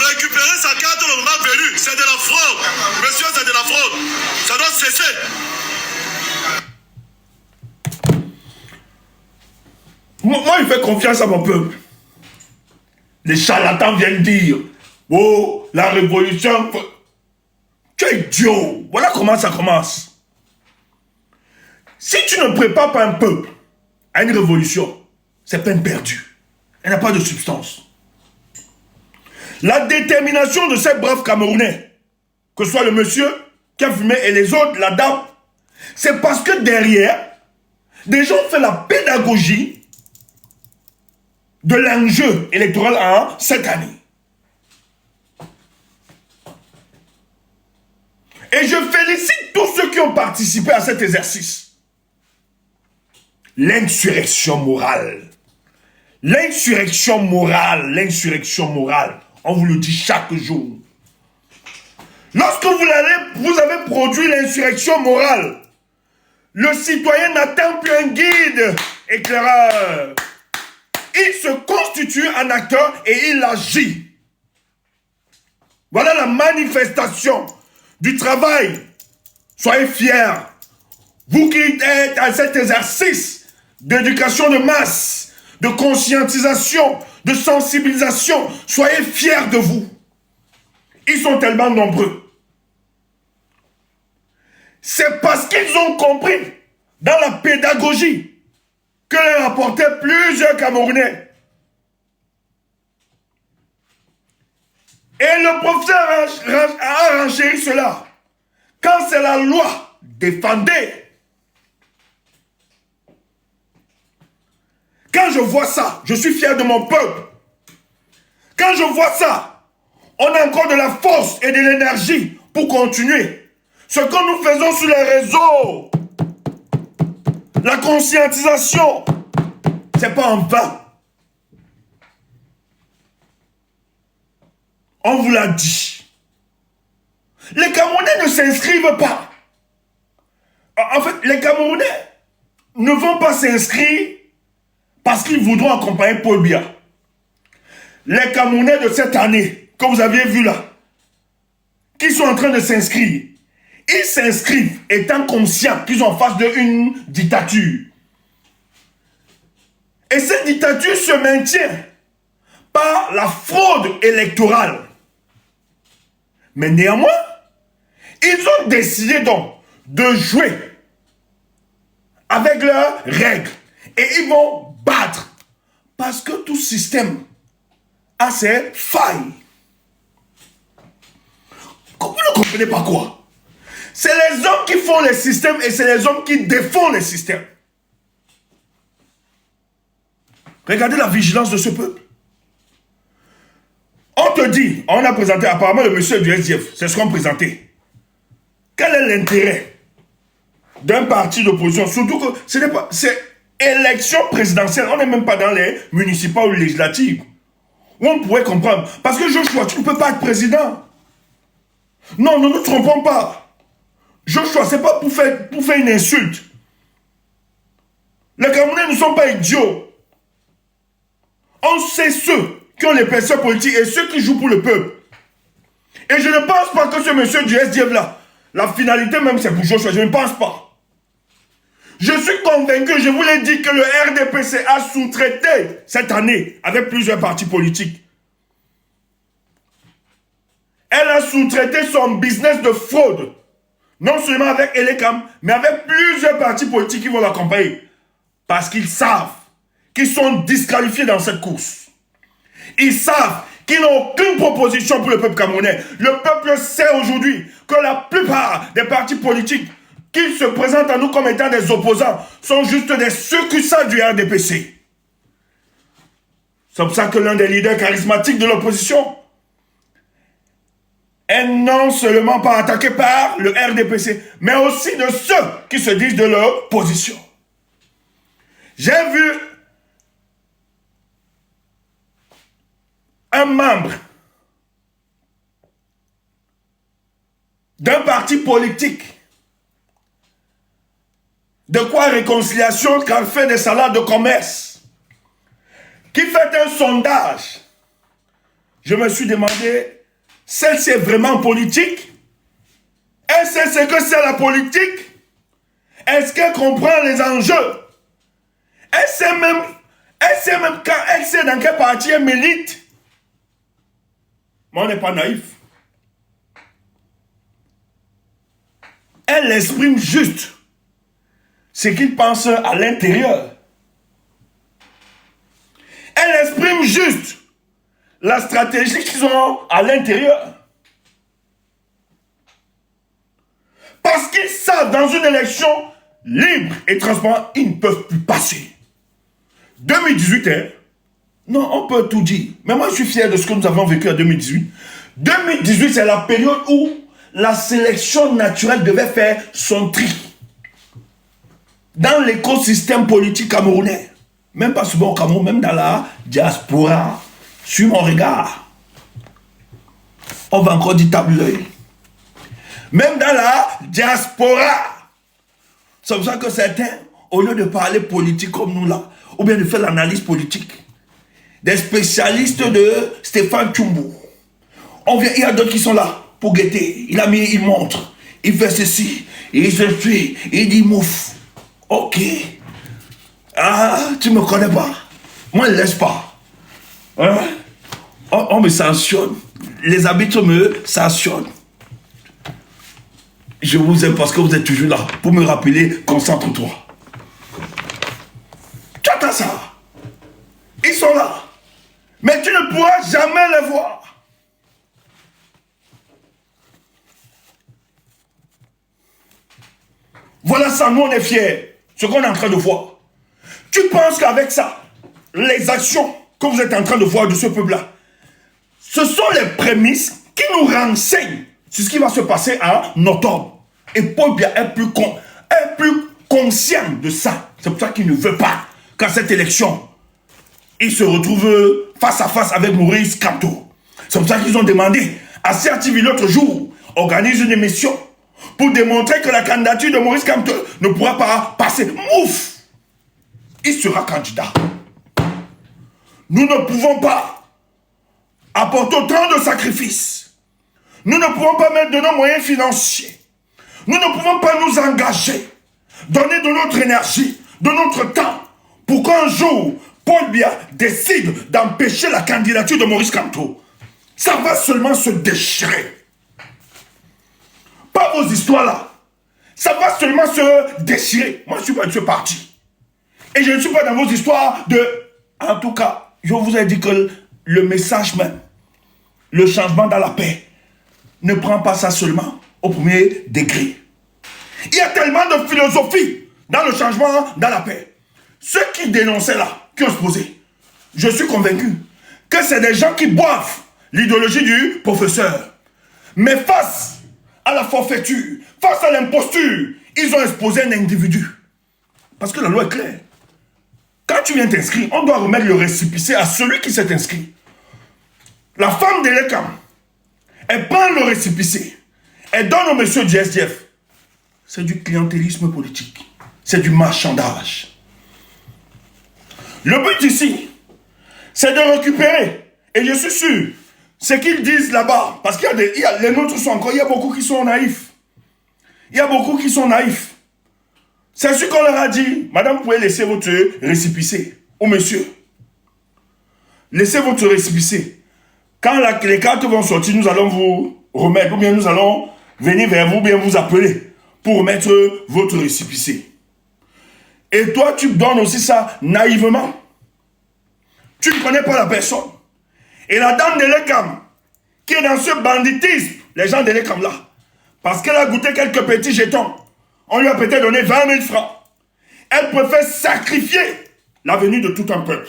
récupérer sa carte le moment venu. C'est de la fraude. Monsieur, c'est de la fraude. Ça doit cesser. Moi, je fais confiance à mon peuple. Les charlatans viennent dire, oh, la révolution... Tu es idiot. Voilà comment ça commence. Si tu ne prépares pas un peuple à une révolution, c'est peine perdue. Elle n'a pas de substance. La détermination de ces braves Camerounais, que ce soit le monsieur qui a fumé et les autres, la dame, c'est parce que derrière, des gens ont fait la pédagogie de l'enjeu électoral en cette année. Et je félicite tous ceux qui ont participé à cet exercice. L'insurrection morale. L'insurrection morale. L'insurrection morale. On vous le dit chaque jour. Lorsque vous avez produit l'insurrection morale, le citoyen n'attend plus un guide éclaireur. Il se constitue un acteur et il agit. Voilà la manifestation du travail Soyez fiers. Vous qui êtes à cet exercice d'éducation de masse, de conscientisation, de sensibilisation, soyez fiers de vous. Ils sont tellement nombreux. C'est parce qu'ils ont compris dans la pédagogie que l'on apportait plusieurs Camerounais. Et le professeur a renchéri cela. Quand c'est la loi, défendez. Quand je vois ça, je suis fier de mon peuple. Quand je vois ça, on a encore de la force et de l'énergie pour continuer. Ce que nous faisons sur les réseaux, la conscientisation, c'est pas en vain. On vous l'a dit. Les Camerounais ne s'inscrivent pas. En fait, les Camerounais ne vont pas s'inscrire parce qu'ils voudront accompagner Paul Biya. Les Camerounais de cette année, que vous aviez vu là, qui sont en train de s'inscrire, ils s'inscrivent étant conscients qu'ils sont en face d'une dictature. Et cette dictature se maintient par la fraude électorale. Mais néanmoins, ils ont décidé donc de jouer avec leurs règles. Et ils vont battre. Parce que tout système a ses failles. Vous ne comprenez pas quoi? C'est les hommes qui font les systèmes et c'est les hommes qui défendent les systèmes. Regardez la vigilance de ce peuple. On te dit, on a présenté apparemment le monsieur du SDF, c'est ce qu'on présentait. Quel est l'intérêt d'un parti d'opposition? Surtout que ce n'est pas... C'est élection présidentielle, on n'est même pas dans les municipales ou législatives. Où on pourrait comprendre. Parce que Joshua, tu ne peux pas être président. Non, ne nous trompons pas. Joshua, ce n'est pas pour faire une insulte. Les Camerounais ne sont pas idiots. On sait ceux qui ont les personnes politiques et ceux qui jouent pour le peuple. Et je ne pense pas que ce monsieur du SDF là, la finalité même c'est pour Joshua, je ne pense pas. Je suis convaincu, je vous l'ai dit, que le RDPC a sous-traité cette année avec plusieurs partis politiques. Elle a sous-traité son business de fraude. Non seulement avec Elekam, mais avec plusieurs partis politiques qui vont l'accompagner. Parce qu'ils savent qu'ils sont disqualifiés dans cette course. Ils savent qu'ils n'ont aucune proposition pour le peuple camerounais. Le peuple sait aujourd'hui que la plupart des partis politiques qui se présentent à nous comme étant des opposants sont juste des succursats du RDPC. C'est pour ça que l'un des leaders charismatiques de l'opposition est non seulement pas attaqué par le RDPC, mais aussi de ceux qui se disent de l'opposition. J'ai vu un membre d'un parti politique de quoi réconciliation quand fait des salades de commerce qui fait un sondage. Je me suis demandé, celle-ci est vraiment politique? Elle sait ce que c'est la politique? Est-ce qu'elle comprend les enjeux? Elle sait même quand elle sait dans quel parti elle milite. Mais on n'est pas naïf. Elle exprime juste ce qu'ils pensent à l'intérieur. Elle exprime juste la stratégie qu'ils ont à l'intérieur. Parce qu'ils savent, dans une élection libre et transparente, ils ne peuvent plus passer. 2018, hein? Non, on peut tout dire. Mais moi, je suis fier de ce que nous avons vécu en 2018. 2018, c'est la période où la sélection naturelle devait faire son tri dans l'écosystème politique camerounais. Même pas souvent au Cameroun, même dans la diaspora. Sur mon regard. On va encore dire table l'œil. Même dans la diaspora. C'est pour ça que certains, au lieu de parler politique comme nous là, ou bien de faire l'analyse politique, des spécialistes de Stéphane Tchumbo, il y a d'autres qui sont là pour guetter. Il montre. il fait ceci, il se tue, il dit mouf. Ok. Ah, tu me connais pas. Moi, ne laisse pas. Hein? On me sanctionne. Les arbitres me sanctionnent. Je vous aime parce que vous êtes toujours là pour me rappeler, concentre-toi. Tu attends ça. Ils sont là. Mais tu ne pourras jamais les voir. Voilà ça, nous on est fiers. Ce qu'on est en train de voir. Tu penses qu'avec ça, les actions que vous êtes en train de voir de ce peuple-là, ce sont les prémices qui nous renseignent sur ce qui va se passer en octobre. Et Paul Biya est plus conscient de ça. C'est pour ça qu'il ne veut pas qu'à cette élection, il se retrouve face à face avec Maurice Kamto. C'est pour ça qu'ils ont demandé à CRTV l'autre jour, organise une émission pour démontrer que la candidature de Maurice Kamto ne pourra pas passer. Ouf! Il sera candidat. Nous ne pouvons pas apporter autant de sacrifices. Nous ne pouvons pas mettre de nos moyens financiers. Nous ne pouvons pas nous engager, donner de notre énergie, de notre temps, pour qu'un jour, Paul Biya décide d'empêcher la candidature de Maurice Kamto. Ça va seulement se déchirer. Pas vos histoires là. Ça va seulement se déchirer. Moi, je suis pas de ce parti. Et je ne suis pas dans vos histoires de... En tout cas, je vous ai dit que le message même, le changement dans la paix, ne prend pas ça seulement au premier degré. Il y a tellement de philosophie dans le changement dans la paix. Ceux qui dénonçaient là, qui ont posé, je suis convaincu que c'est des gens qui boivent l'idéologie du professeur. Mais face à la forfaiture, face à l'imposture, ils ont exposé un individu. Parce que la loi est claire. Quand tu viens t'inscrire, on doit remettre le récépissé à celui qui s'est inscrit. La femme de l'ECAM, elle prend le récépissé, elle donne au monsieur du SDF. C'est du clientélisme politique. C'est du marchandage. Le but ici, c'est de récupérer. Et je suis sûr, ce qu'ils disent là-bas, parce qu'il y a les nôtres sont encore, il y a beaucoup qui sont naïfs. Il y a beaucoup qui sont naïfs. C'est ce qu'on leur a dit. Madame, vous pouvez laisser votre récépissé. Ou monsieur. Laissez votre récépissé. Quand les cartes vont sortir, nous allons vous remettre. Ou bien nous allons venir vers vous, bien vous appeler. Pour remettre votre récépissé. Et toi, tu donnes aussi ça naïvement. Tu ne connais pas la personne. Et la dame de l'ECAM, qui est dans ce banditisme, les gens de l'ECAM là, parce qu'elle a goûté quelques petits jetons, on lui a peut-être donné 20 000 francs. Elle préfère sacrifier l'avenir de tout un peuple.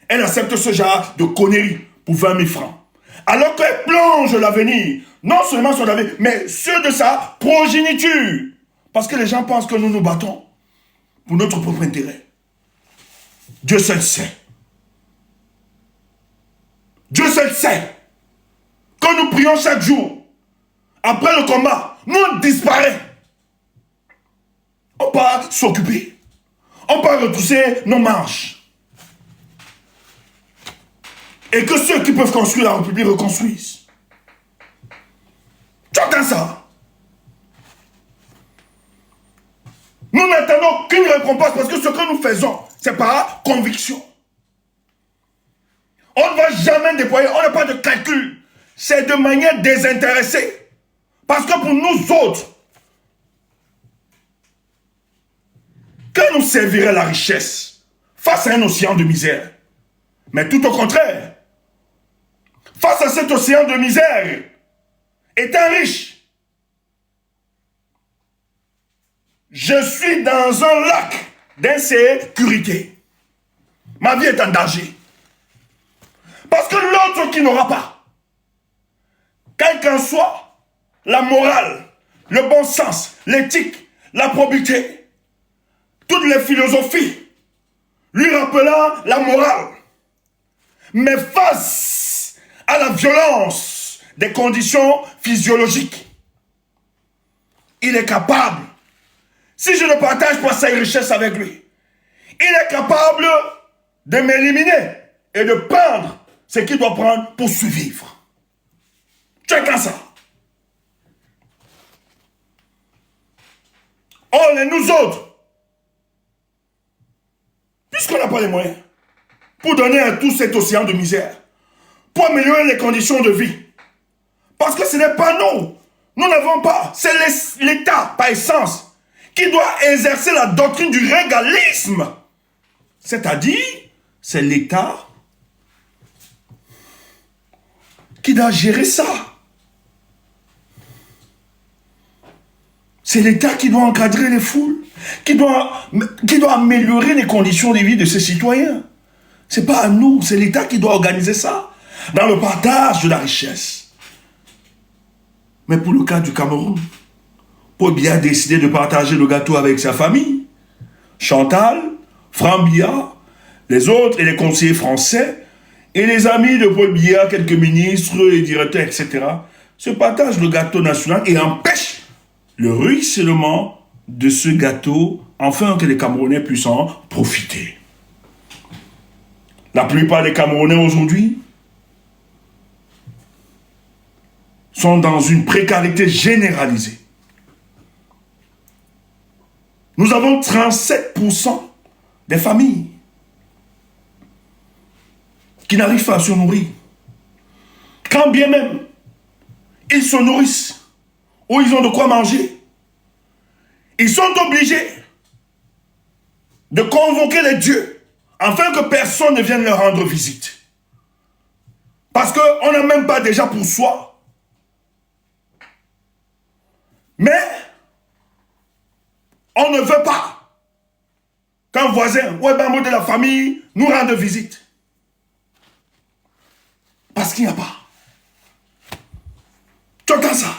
Elle accepte ce genre de conneries pour 20 000 francs. Alors qu'elle plonge l'avenir, non seulement son avenir, mais ceux de sa progéniture. Parce que les gens pensent que nous nous battons pour notre propre intérêt. Dieu seul sait. Dieu seul sait. Quand nous prions chaque jour, après le combat, nous on disparaît. On part s'occuper. On part retrousser nos manches. Et que ceux qui peuvent construire la République reconstruisent. Tu entends ça? Nous n'attendons qu'une récompense parce que ce que nous faisons, c'est par conviction. On ne va jamais déployer, on n'a pas de calcul. C'est de manière désintéressée. Parce que pour nous autres, que nous servirait la richesse face à un océan de misère? Mais tout au contraire, face à cet océan de misère, étant riche, je suis dans un lac d'insécurité. Ma vie est en danger. Parce que l'autre qui n'aura pas, quelle qu'en soit la morale, le bon sens, l'éthique, la probité, toutes les philosophies, lui rappelant la morale, mais face à la violence des conditions physiologiques, il est capable, si je ne partage pas sa richesse avec lui, il est capable de m'éliminer et de prendre ce qu'il doit prendre pour survivre. Tu as qu'à ça. Cameroun et nous autres, puisqu'on n'a pas les moyens, pour donner à tous cet océan de misère, pour améliorer les conditions de vie. Parce que ce n'est pas nous. Nous n'avons pas. C'est l'État, par essence, qui doit exercer la doctrine du régalisme. C'est-à-dire, c'est l'État qui doit gérer ça. C'est l'État qui doit encadrer les foules, qui doit améliorer les conditions de vie de ses citoyens. Ce n'est pas à nous, c'est l'État qui doit organiser ça, dans le partage de la richesse. Mais pour le cas du Cameroun, Paul Biya a décidé de partager le gâteau avec sa famille. Chantal, Franck Biya, les autres et les conseillers français, et les amis de Paul Biya, quelques ministres et directeurs, etc., se partagent le gâteau national et empêchent le ruissellement de ce gâteau, afin que les Camerounais puissent en profiter. La plupart des Camerounais aujourd'hui sont dans une précarité généralisée. Nous avons 37% des familles qui n'arrivent pas à se nourrir. Quand bien même ils se nourrissent, ou ils ont de quoi manger, ils sont obligés de convoquer les dieux afin que personne ne vienne leur rendre visite. Parce qu'on n'a même pas déjà pour soi. Mais on ne veut pas qu'un voisin ou un membre de la famille nous rende visite. Parce qu'il n'y a pas. Tu entends ça?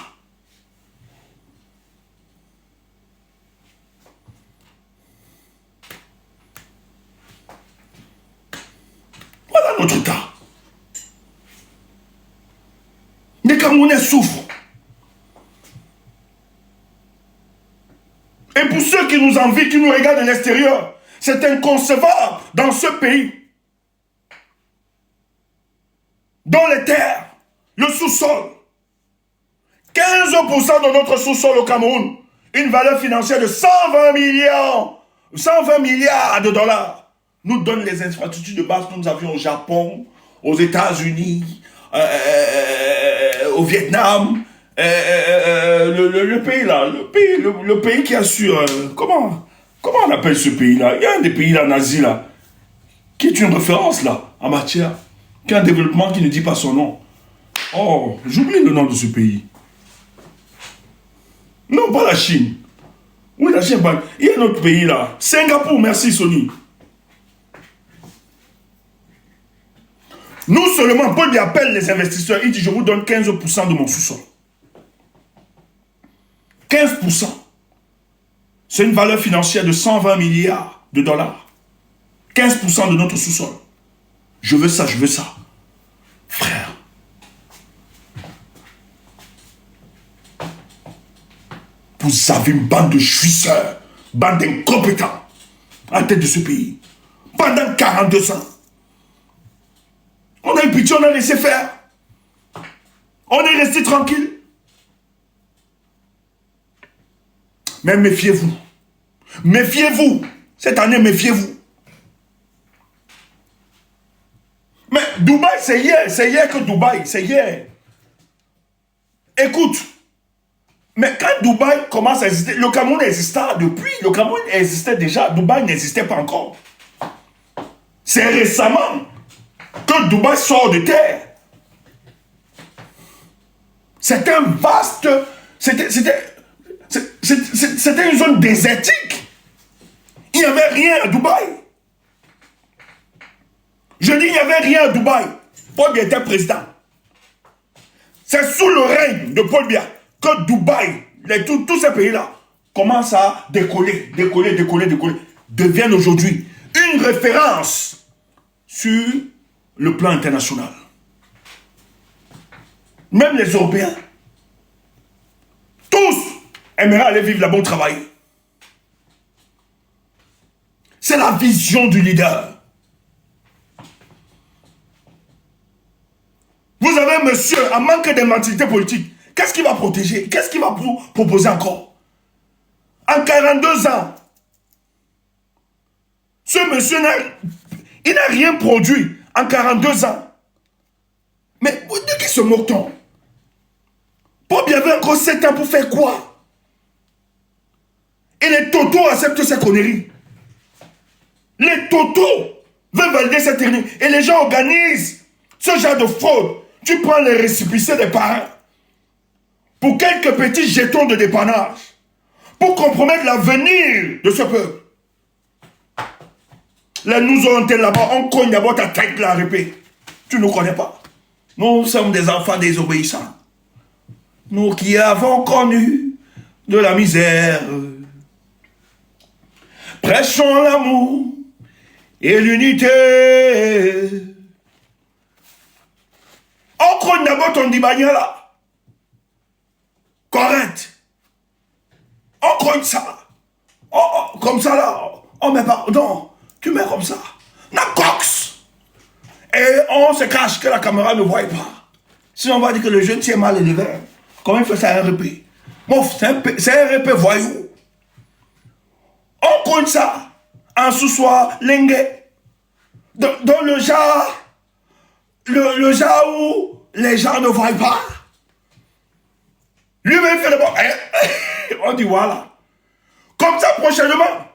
Voilà notre cas. Les Camerounais souffrent. Et pour ceux qui nous envient, qui nous regardent de l'extérieur, c'est inconcevable dans ce pays dont les terres, le sous-sol, 15% de notre sous-sol au Cameroun, une valeur financière de 120 milliards de dollars, nous donne les infrastructures de base que nous avions au Japon, aux États-Unis, au Vietnam, le pays là, le pays qui assure, comment on appelle ce pays là? Il y a un des pays là, en Asie là, qui est une référence là, en matière, qui a un développement qui ne dit pas son nom. Oh, j'oublie le nom de ce pays. Non, pas la Chine. Oui, la Chine, il y a un autre pays là. Singapour, merci Sony. Nous seulement, Paul lui appelle les investisseurs, il dit je vous donne 15% de mon sous-sol. 15%. C'est une valeur financière de 120 milliards de dollars. 15% de notre sous-sol. Je veux ça, je veux ça. Frère. Vous avez une bande de jouisseurs, bande d'incompétents à la tête de ce pays. Pendant 42 ans. On a eu pitié, on a laissé faire. On est resté tranquille. Mais méfiez-vous. Méfiez-vous. Cette année, méfiez-vous. Mais Dubaï, c'est hier que Dubaï, c'est hier. Écoute, mais quand Dubaï commence à exister, le Cameroun existait depuis, le Cameroun existait déjà, Dubaï n'existait pas encore. C'est récemment que Dubaï sort de terre. C'était un vaste, c'était une zone désertique. Il n'y avait rien à Dubaï. Je dis, il n'y avait rien à Dubaï. Paul Biya était président. C'est sous le règne de Paul Biya que Dubaï, tous ces pays-là, commencent à décoller, deviennent aujourd'hui une référence sur le plan international. Même les Européens, tous aimeraient aller vivre là-bas, travailler. C'est la vision du leader. Vous avez un monsieur en manque de mentalité politique. Qu'est-ce qu'il va protéger? Qu'est-ce qu'il va proposer encore? En 42 ans. Ce monsieur il n'a rien produit en 42 ans. Mais de qui se moque-t-on? Bob, il y avait encore 7 ans pour faire quoi? Et les totos acceptent ces conneries. Les totos veulent valider cette technique. Et les gens organisent ce genre de fraude. Tu prends les récépissés des parents pour quelques petits jetons de dépannage, pour compromettre l'avenir de ce peuple. Là, nous on était là-bas, on cogne d'abord ta tête là, répé. Tu ne nous connais pas. Nous sommes des enfants désobéissants. Nous qui avons connu de la misère. Prêchons l'amour et l'unité. On cogne d'abord ton dibagna là. Correct. On cogne ça. Oh, comme ça là. Oh mais pardon. Tu mets comme ça. La cox. Et on se cache que la caméra ne voit pas. Sinon on va dire que le jeune tient mal élevé. Comment il fait ça un RP? Mouf, c'est un RP voyou. On cogne ça. En sous-soir, lingue. Dans le genre. Le genre où les gens ne voient pas. Lui-même fait le bon. On dit voilà. Comme ça prochainement.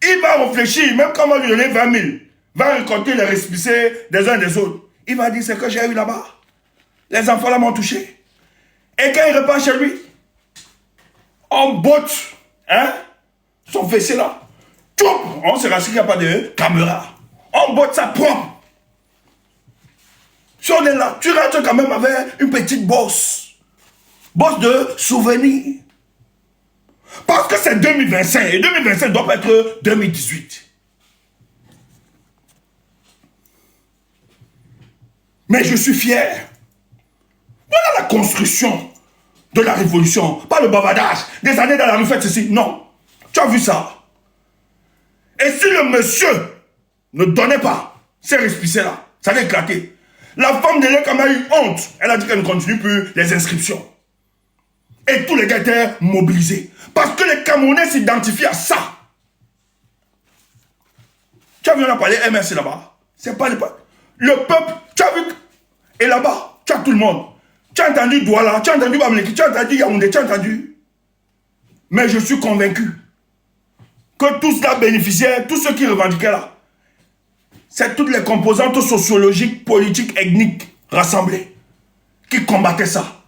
Il va réfléchir, même quand on va lui donner 20 000, va récolter les récépissés des uns des autres. Il va dire, c'est que j'ai eu là-bas. Les enfants là m'ont touché. Et quand il repart chez lui, on botte, hein, son fessier là. On se rassure qu'il n'y a pas de caméra. On botte ça propre. Si on est là, tu rentres quand même avec une petite bosse. Bosse de souvenir. Parce que c'est 2025 et 2025 doit pas être 2018. Mais je suis fier. Voilà la construction de la révolution. Pas le bavardage. Des années dans la rue, faites ceci. Non. Tu as vu ça? Et si le monsieur ne donnait pas ces récépissés-là, ça allait éclater. La femme de l'école a eu honte. Elle a dit qu'elle ne continue plus les inscriptions. Et tous les gars étaient mobilisés. Parce que les Camerounais s'identifient à ça. Tu as vu, on a parlé MRC là-bas. C'est pas le peuple. Tu as vu. Et là-bas, tu as tout le monde. Tu as entendu Douala, tu as entendu Bamileki, tu as entendu Yaoundé, tu as entendu. Mais je suis convaincu que tout cela bénéficiait, tous ceux qui revendiquaient là, c'est toutes les composantes sociologiques, politiques, ethniques rassemblées qui combattaient ça.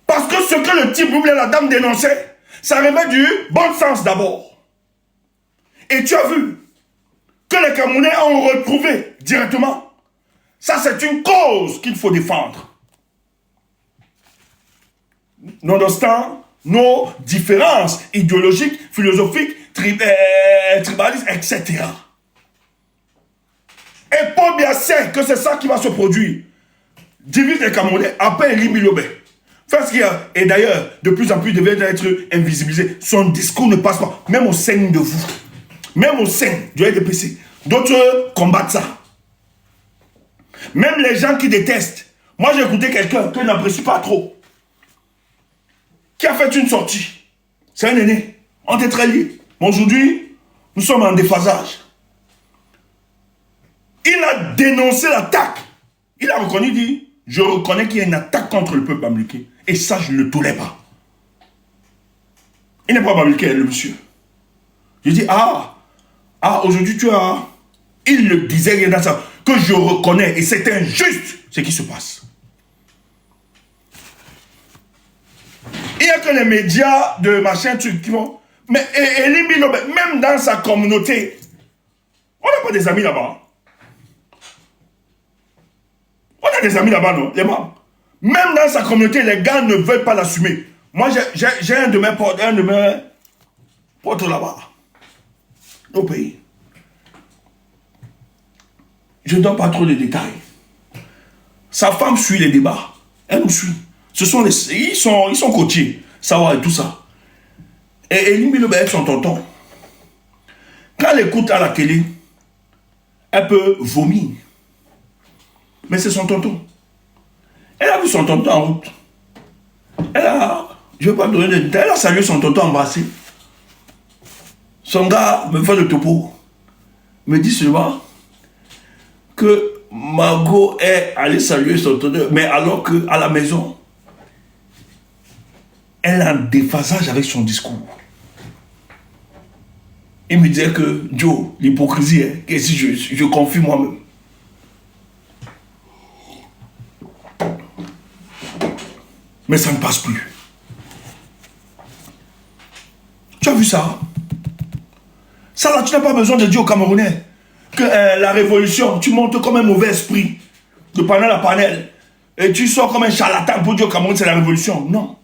Parce que ce que le type ou bien la dame dénonçait, ça relevait du bon sens d'abord. Et tu as vu que les Camerounais ont retrouvé directement. Ça, c'est une cause qu'il faut défendre. Nonobstant nos différences idéologiques, philosophiques, tribalistes, etc. Et Paul Biya sait que c'est ça qui va se produire. Divise les Camerounais, après Elie Lobé. Parce qu'il y a, et d'ailleurs, de plus en plus devait être invisibilisé. Son discours ne passe pas, même au sein de vous, même au sein du RDPC. D'autres combattent ça. Même les gens qui détestent. Moi, j'ai écouté quelqu'un que je n'apprécie pas trop, qui a fait une sortie. C'est un aîné. On était très liés. Mais aujourd'hui, nous sommes en déphasage. Il a dénoncé l'attaque. Il a reconnu, dit, je reconnais qu'il y a une attaque contre le peuple bamileke. Et ça, je ne le tolère pas. Il n'est pas bamileke, le monsieur. Je dis, aujourd'hui tu as... Il le disait, il y a ça, que je reconnais, et c'est injuste ce qui se passe. Il n'y a que les médias de machin, truc qui vont... Mais même dans sa communauté, on n'a pas des amis là-bas. On a des amis là-bas, non? Les membres. Même dans sa communauté, les gars ne veulent pas l'assumer. Moi, j'ai un de mes potes là-bas. Au pays. Je ne donne pas trop de détails. Sa femme suit les débats. Elle nous suit. Ils sont coachés. Savoir et tout ça. Et Elie Milobe avec son tonton. Quand elle écoute à la télé, elle peut vomir. Mais c'est son tonton. Elle a vu son tonton en route. Elle a Je ne vais pas donner de détails. Elle a salué son tonton embrassé. Son gars me fait le topo. Me dit seulement que Margot est allée saluer son tonton, mais alors qu'à la maison, elle a un déphasage avec son discours. Il me disait que Joe, l'hypocrisie, hein, que si je confie moi-même. Mais ça ne passe plus. Tu as vu ça? Ça là, tu n'as pas besoin de dire aux Camerounais que la révolution, tu montes comme un mauvais esprit de panel à panel et tu sors comme un charlatan pour dire au Cameroun c'est la révolution. Non.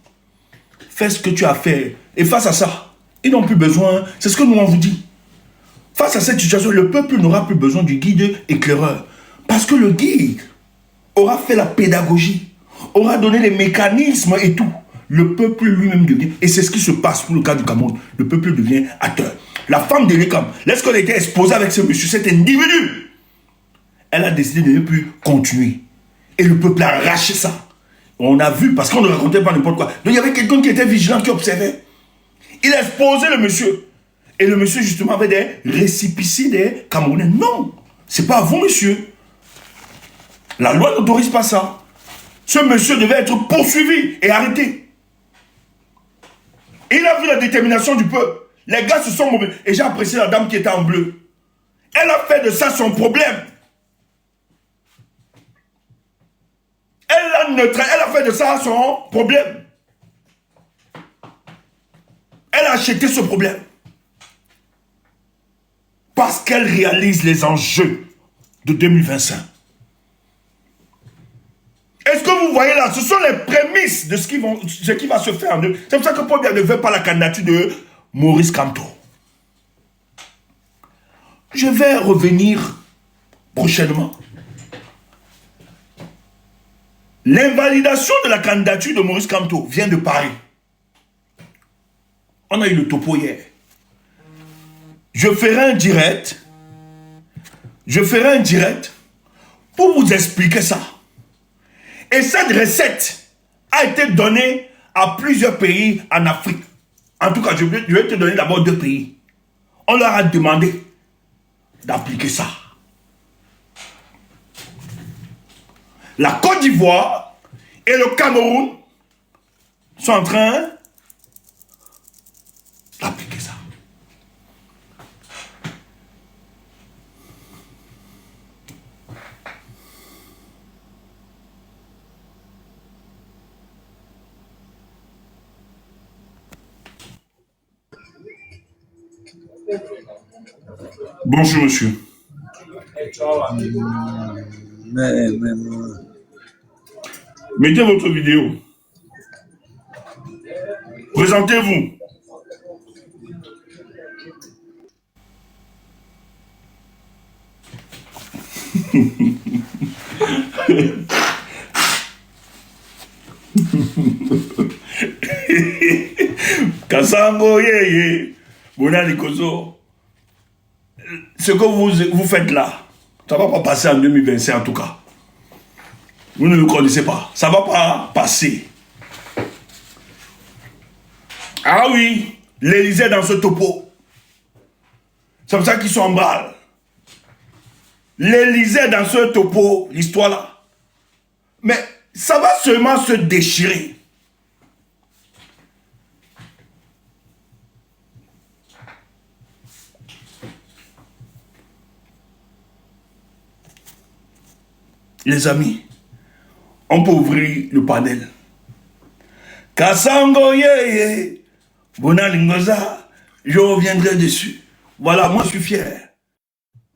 Fais ce que tu as fait. Et face à ça, ils n'ont plus besoin, c'est ce que nous on vous dit. Face à cette situation, le peuple n'aura plus besoin du guide éclaireur. Parce que le guide aura fait la pédagogie, aura donné les mécanismes et tout. Le peuple lui-même devient, et c'est ce qui se passe pour le cas du Cameroun, le peuple devient acteur. La femme de l'Écam, lorsqu'elle était exposée avec ce monsieur, cet individu, elle a décidé de ne plus continuer. Et le peuple a arraché ça. On a vu, parce qu'on ne racontait pas n'importe quoi. Donc il y avait quelqu'un qui était vigilant, qui observait. Il a exposé le monsieur. Et le monsieur, justement, avait des récépissés des Camerounais. Non, c'est pas à vous, monsieur. La loi n'autorise pas ça. Ce monsieur devait être poursuivi et arrêté. Et il a vu la détermination du peuple. Les gars se sont mobilisés. Et j'ai apprécié la dame qui était en bleu. Elle a fait de ça son problème. Elle a fait de ça son problème. Elle a acheté ce problème. Parce qu'elle réalise les enjeux de 2025. Est-ce que vous voyez là, ce sont les prémices de ce qui va se faire. C'est pour ça que Paul Biya ne veut pas la candidature de Maurice Kamto. Je vais revenir prochainement. L'invalidation de la candidature de Maurice Kamto vient de Paris. On a eu le topo hier. Je ferai un direct. Pour vous expliquer ça. Et cette recette a été donnée à plusieurs pays en Afrique. En tout cas, je vais te donner d'abord 2 pays. On leur a demandé d'appliquer ça. La Côte d'Ivoire et le Cameroun sont en train d'appliquer ça. Bonjour, monsieur. Mettez votre vidéo. Présentez-vous. Kassango, yeye. Bonani Kozo. Ce que vous faites là, ça ne va pas passer en 2025 en tout cas. Vous ne le connaissez pas. Ça ne va pas passer. Ah oui, l'Élysée dans ce topo. C'est pour ça qu'ils sont en balle. L'Élysée dans ce topo, l'histoire là. Mais ça va seulement se déchirer. Les amis, on peut ouvrir le panel. Kassango yeye, Bona Lingoza, je reviendrai dessus. Voilà, moi je suis fier.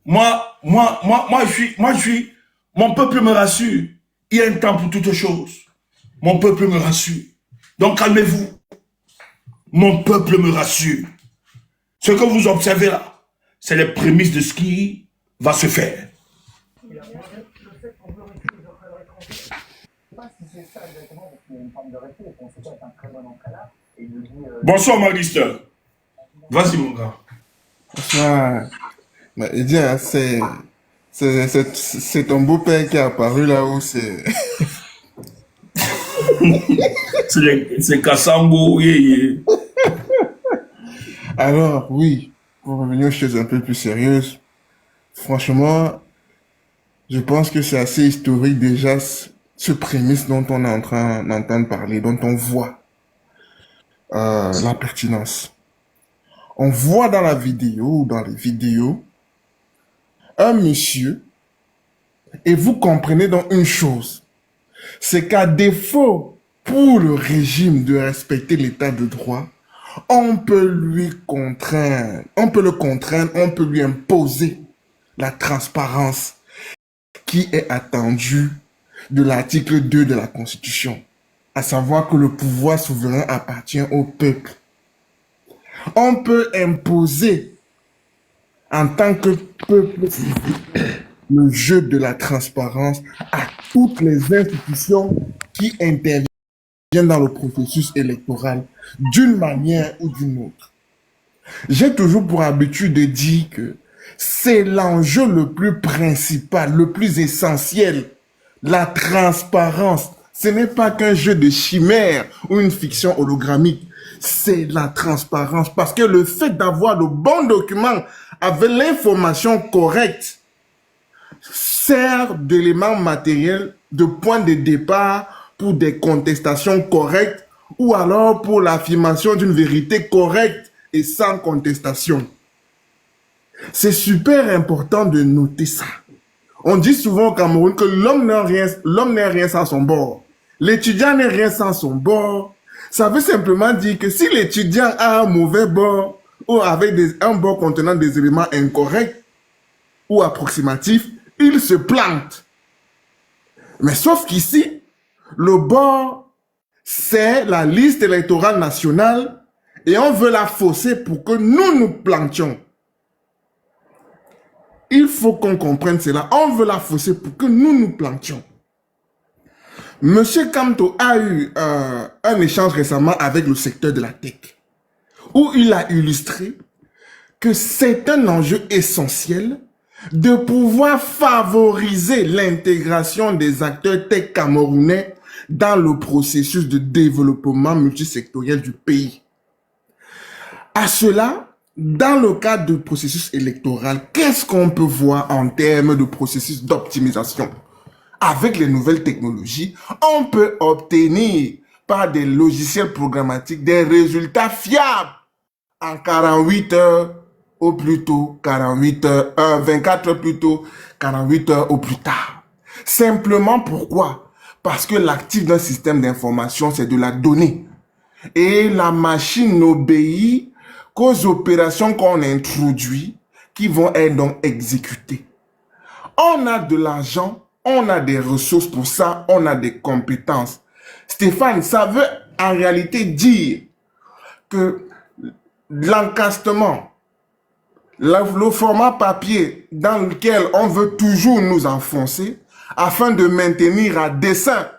Moi je suis, mon peuple me rassure. Il y a un temps pour toutes choses. Mon peuple me rassure. Donc calmez-vous. Mon peuple me rassure. Ce que vous observez là, c'est les prémices de ce qui va se faire. Bonsoir, Magister. Vas-y, mon gars. Bonsoir. Bah, il dit, hein, c'est ton beau-père qui est apparu là où c'est. C'est Kassango. Alors, oui, pour revenir aux choses un peu plus sérieuses, franchement, je pense que c'est assez historique déjà ce prémisse dont on est en train d'entendre parler, dont on voit la pertinence. On voit dans la vidéo ou dans les vidéos un monsieur et vous comprenez donc une chose, c'est qu'à défaut pour le régime de respecter l'état de droit, on peut lui contraindre, on peut le contraindre, on peut lui imposer la transparence qui est attendue de l'article 2 de la Constitution, à savoir que le pouvoir souverain appartient au peuple. On peut imposer en tant que peuple le jeu de la transparence à toutes les institutions qui interviennent dans le processus électoral d'une manière ou d'une autre. J'ai toujours pour habitude de dire que c'est l'enjeu le plus principal, le plus essentiel, la transparence. Ce n'est pas qu'un jeu de chimère ou une fiction hologrammique. C'est la transparence parce que le fait d'avoir le bon document avec l'information correcte sert d'élément matériel, de point de départ pour des contestations correctes ou alors pour l'affirmation d'une vérité correcte et sans contestation. C'est super important de noter ça. On dit souvent au Cameroun que l'homme n'est rien sans son bord. L'étudiant n'est rien sans son bord. Ça veut simplement dire que si l'étudiant a un mauvais bord ou avec un bord contenant des éléments incorrects ou approximatifs, il se plante. Mais sauf qu'ici, le bord, c'est la liste électorale nationale et on veut la fausser pour que nous plantions. Il faut qu'on comprenne cela. On veut la fausser pour que nous plantions. Monsieur Kamto a eu un échange récemment avec le secteur de la tech, où il a illustré que c'est un enjeu essentiel de pouvoir favoriser l'intégration des acteurs tech camerounais dans le processus de développement multisectoriel du pays. À cela, dans le cadre du processus électoral, qu'est-ce qu'on peut voir en termes de processus d'optimisation? Avec les nouvelles technologies, on peut obtenir par des logiciels programmatiques des résultats fiables en 48 heures au plus tôt, 24 heures plus tôt, 48 heures au plus tard. Simplement pourquoi? Parce que l'actif d'un système d'information, c'est de la donnée. Et la machine n'obéit qu'aux opérations qu'on introduit qui vont être donc exécutées. On a de l'argent, on a des ressources pour ça, on a des compétences. Stéphane, ça veut en réalité dire que l'encastement, le format papier dans lequel on veut toujours nous enfoncer afin de maintenir à dessein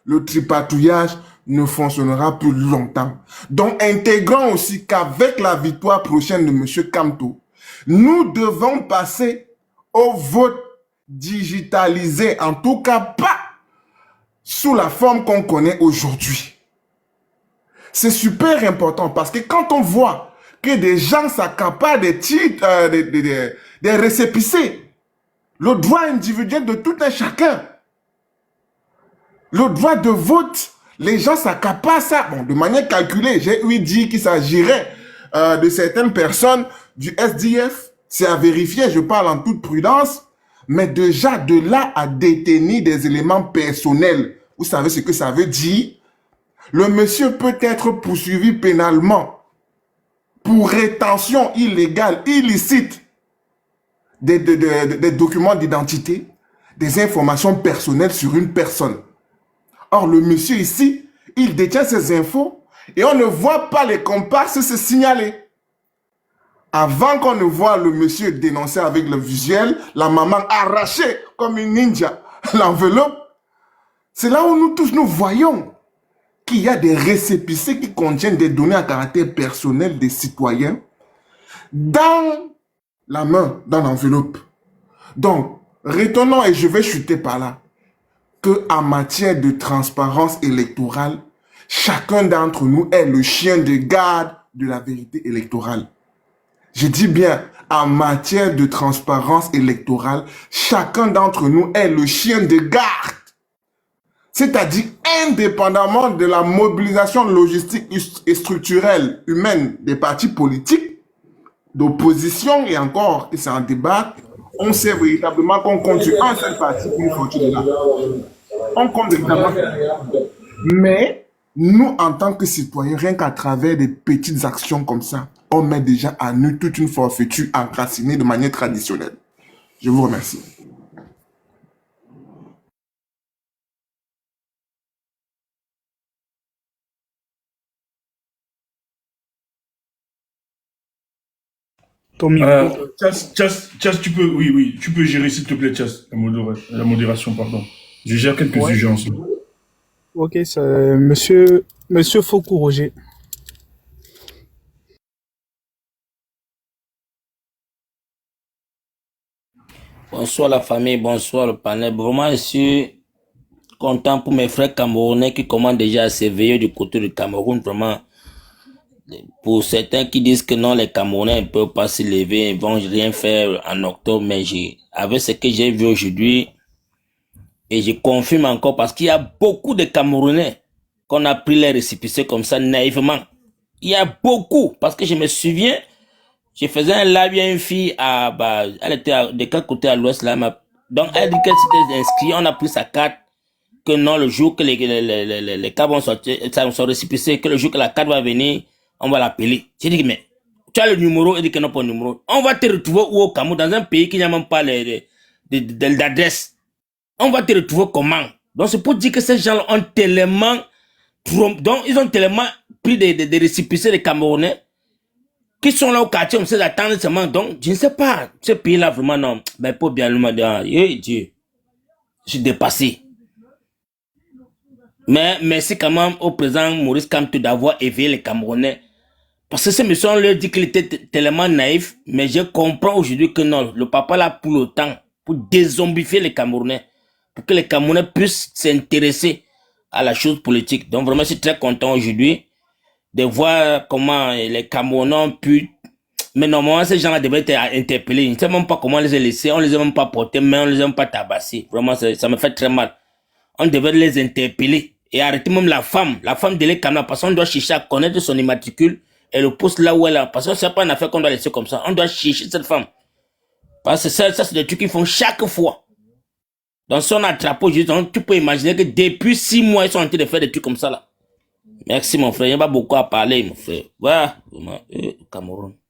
le tripatouillage ne fonctionnera plus longtemps. Donc, intégrons aussi qu'avec la victoire prochaine de M. Kamto, nous devons passer au vote digitalisé, en tout cas pas sous la forme qu'on connaît aujourd'hui. C'est super important parce que quand on voit que des gens s'accaparent des titres, des récépissés, le droit individuel de tout un chacun, le droit de vote, les gens s'accaparent ça, bon, de manière calculée. J'ai eu dit qu'il s'agirait de certaines personnes du SDF, c'est à vérifier, je parle en toute prudence, mais déjà de là à détenir des éléments personnels, vous savez ce que ça veut dire? Le monsieur peut être poursuivi pénalement pour rétention illégale, illicite des documents d'identité, des informations personnelles sur une personne. Or, le monsieur ici, il détient ces infos et on ne voit pas les comparses se signaler. Avant qu'on ne voit le monsieur dénoncer avec le visuel, la maman arracher comme une ninja l'enveloppe, c'est là où nous tous nous voyons qu'il y a des récépissés qui contiennent des données à caractère personnel des citoyens dans la main, dans l'enveloppe. Donc, retenons et je vais chuter par là. qu'en matière de transparence électorale, chacun d'entre nous est le chien de garde de la vérité électorale. Je dis bien, en matière de transparence électorale, chacun d'entre nous est le chien de garde. C'est-à-dire, indépendamment de la mobilisation logistique et structurelle humaine des partis politiques, d'opposition, et encore, et c'est un débat, on sait véritablement qu'on compte sur un seul parti pour une fortune de là. On compte véritablement. Mais, nous, en tant que citoyens, rien qu'à travers des petites actions comme ça, on met déjà à nu toute une forfaiture enracinée de manière traditionnelle. Je vous remercie. Tommy. Chas, tu peux, oui, tu peux gérer s'il te plaît, Chas, la modération, pardon. Je gère quelques urgences. Ok, c'est monsieur Foucault Roger. Bonsoir la famille, bonsoir le panel. Vraiment, je suis content pour mes frères camerounais qui commencent déjà à s'éveiller du côté du Cameroun. Vraiment, pour certains qui disent que non, les Camerounais ne peuvent pas se lever, ils vont rien faire en octobre, mais avec ce que j'ai vu aujourd'hui, et je confirme encore parce qu'il y a beaucoup de Camerounais qu'on a pris les récépissés comme ça naïvement. Il y a beaucoup, parce que je me souviens, je faisais un live, il y a une fille elle était de quel côté à l'ouest là, donc elle dit qu'elle s'était inscrite, on a pris sa carte, que non, le jour que les cartes vont sortir, ça sont récépissés, que le jour que la carte va venir, on va l'appeler. J'ai dit, mais tu as le numéro, elle dit que non, pas le numéro. On va te retrouver où au Cameroun, dans un pays qui n'a même pas d'adresse. On va te retrouver comment? Donc c'est pour dire que ces gens ont tellement, donc ils ont tellement pris des récépissés des Camerounais, qui sont là au quartier, on sait attendre seulement. Donc, je ne sais pas, ce pays-là, vraiment, non. Mais pour bien le dire, Dieu, je suis dépassé. Mais merci quand même au président Maurice Kamto d'avoir éveillé les Camerounais. Parce que ces messieurs, on leur dit qu'il était tellement naïf, mais je comprends aujourd'hui que non, le papa là pour le temps, pour dézombifier les Camerounais, pour que les Camerounais puissent s'intéresser à la chose politique. Donc vraiment, je suis très content aujourd'hui de voir comment les Camerounais ont pu... Mais normalement, ces gens-là devraient être interpellés. Je ne sais même pas comment les laisser. On ne les a même pas portés, mais on ne les a même pas tabassés. Vraiment, ça me fait très mal. On devrait les interpeller. Et arrêter même la femme de les Camerounais. Parce qu'on doit chercher à connaître son immatricule et le poste là où elle est. Parce que ce n'est pas une affaire qu'on doit laisser comme ça. On doit chercher cette femme. Parce que ça c'est des trucs qu'ils font chaque fois. Donc si on attrape aujourd'hui, tu peux imaginer que depuis 6 mois, ils sont en train de faire des trucs comme ça là. Merci mon frère, il n'y a pas beaucoup à parler mon frère. Voilà, Cameroun.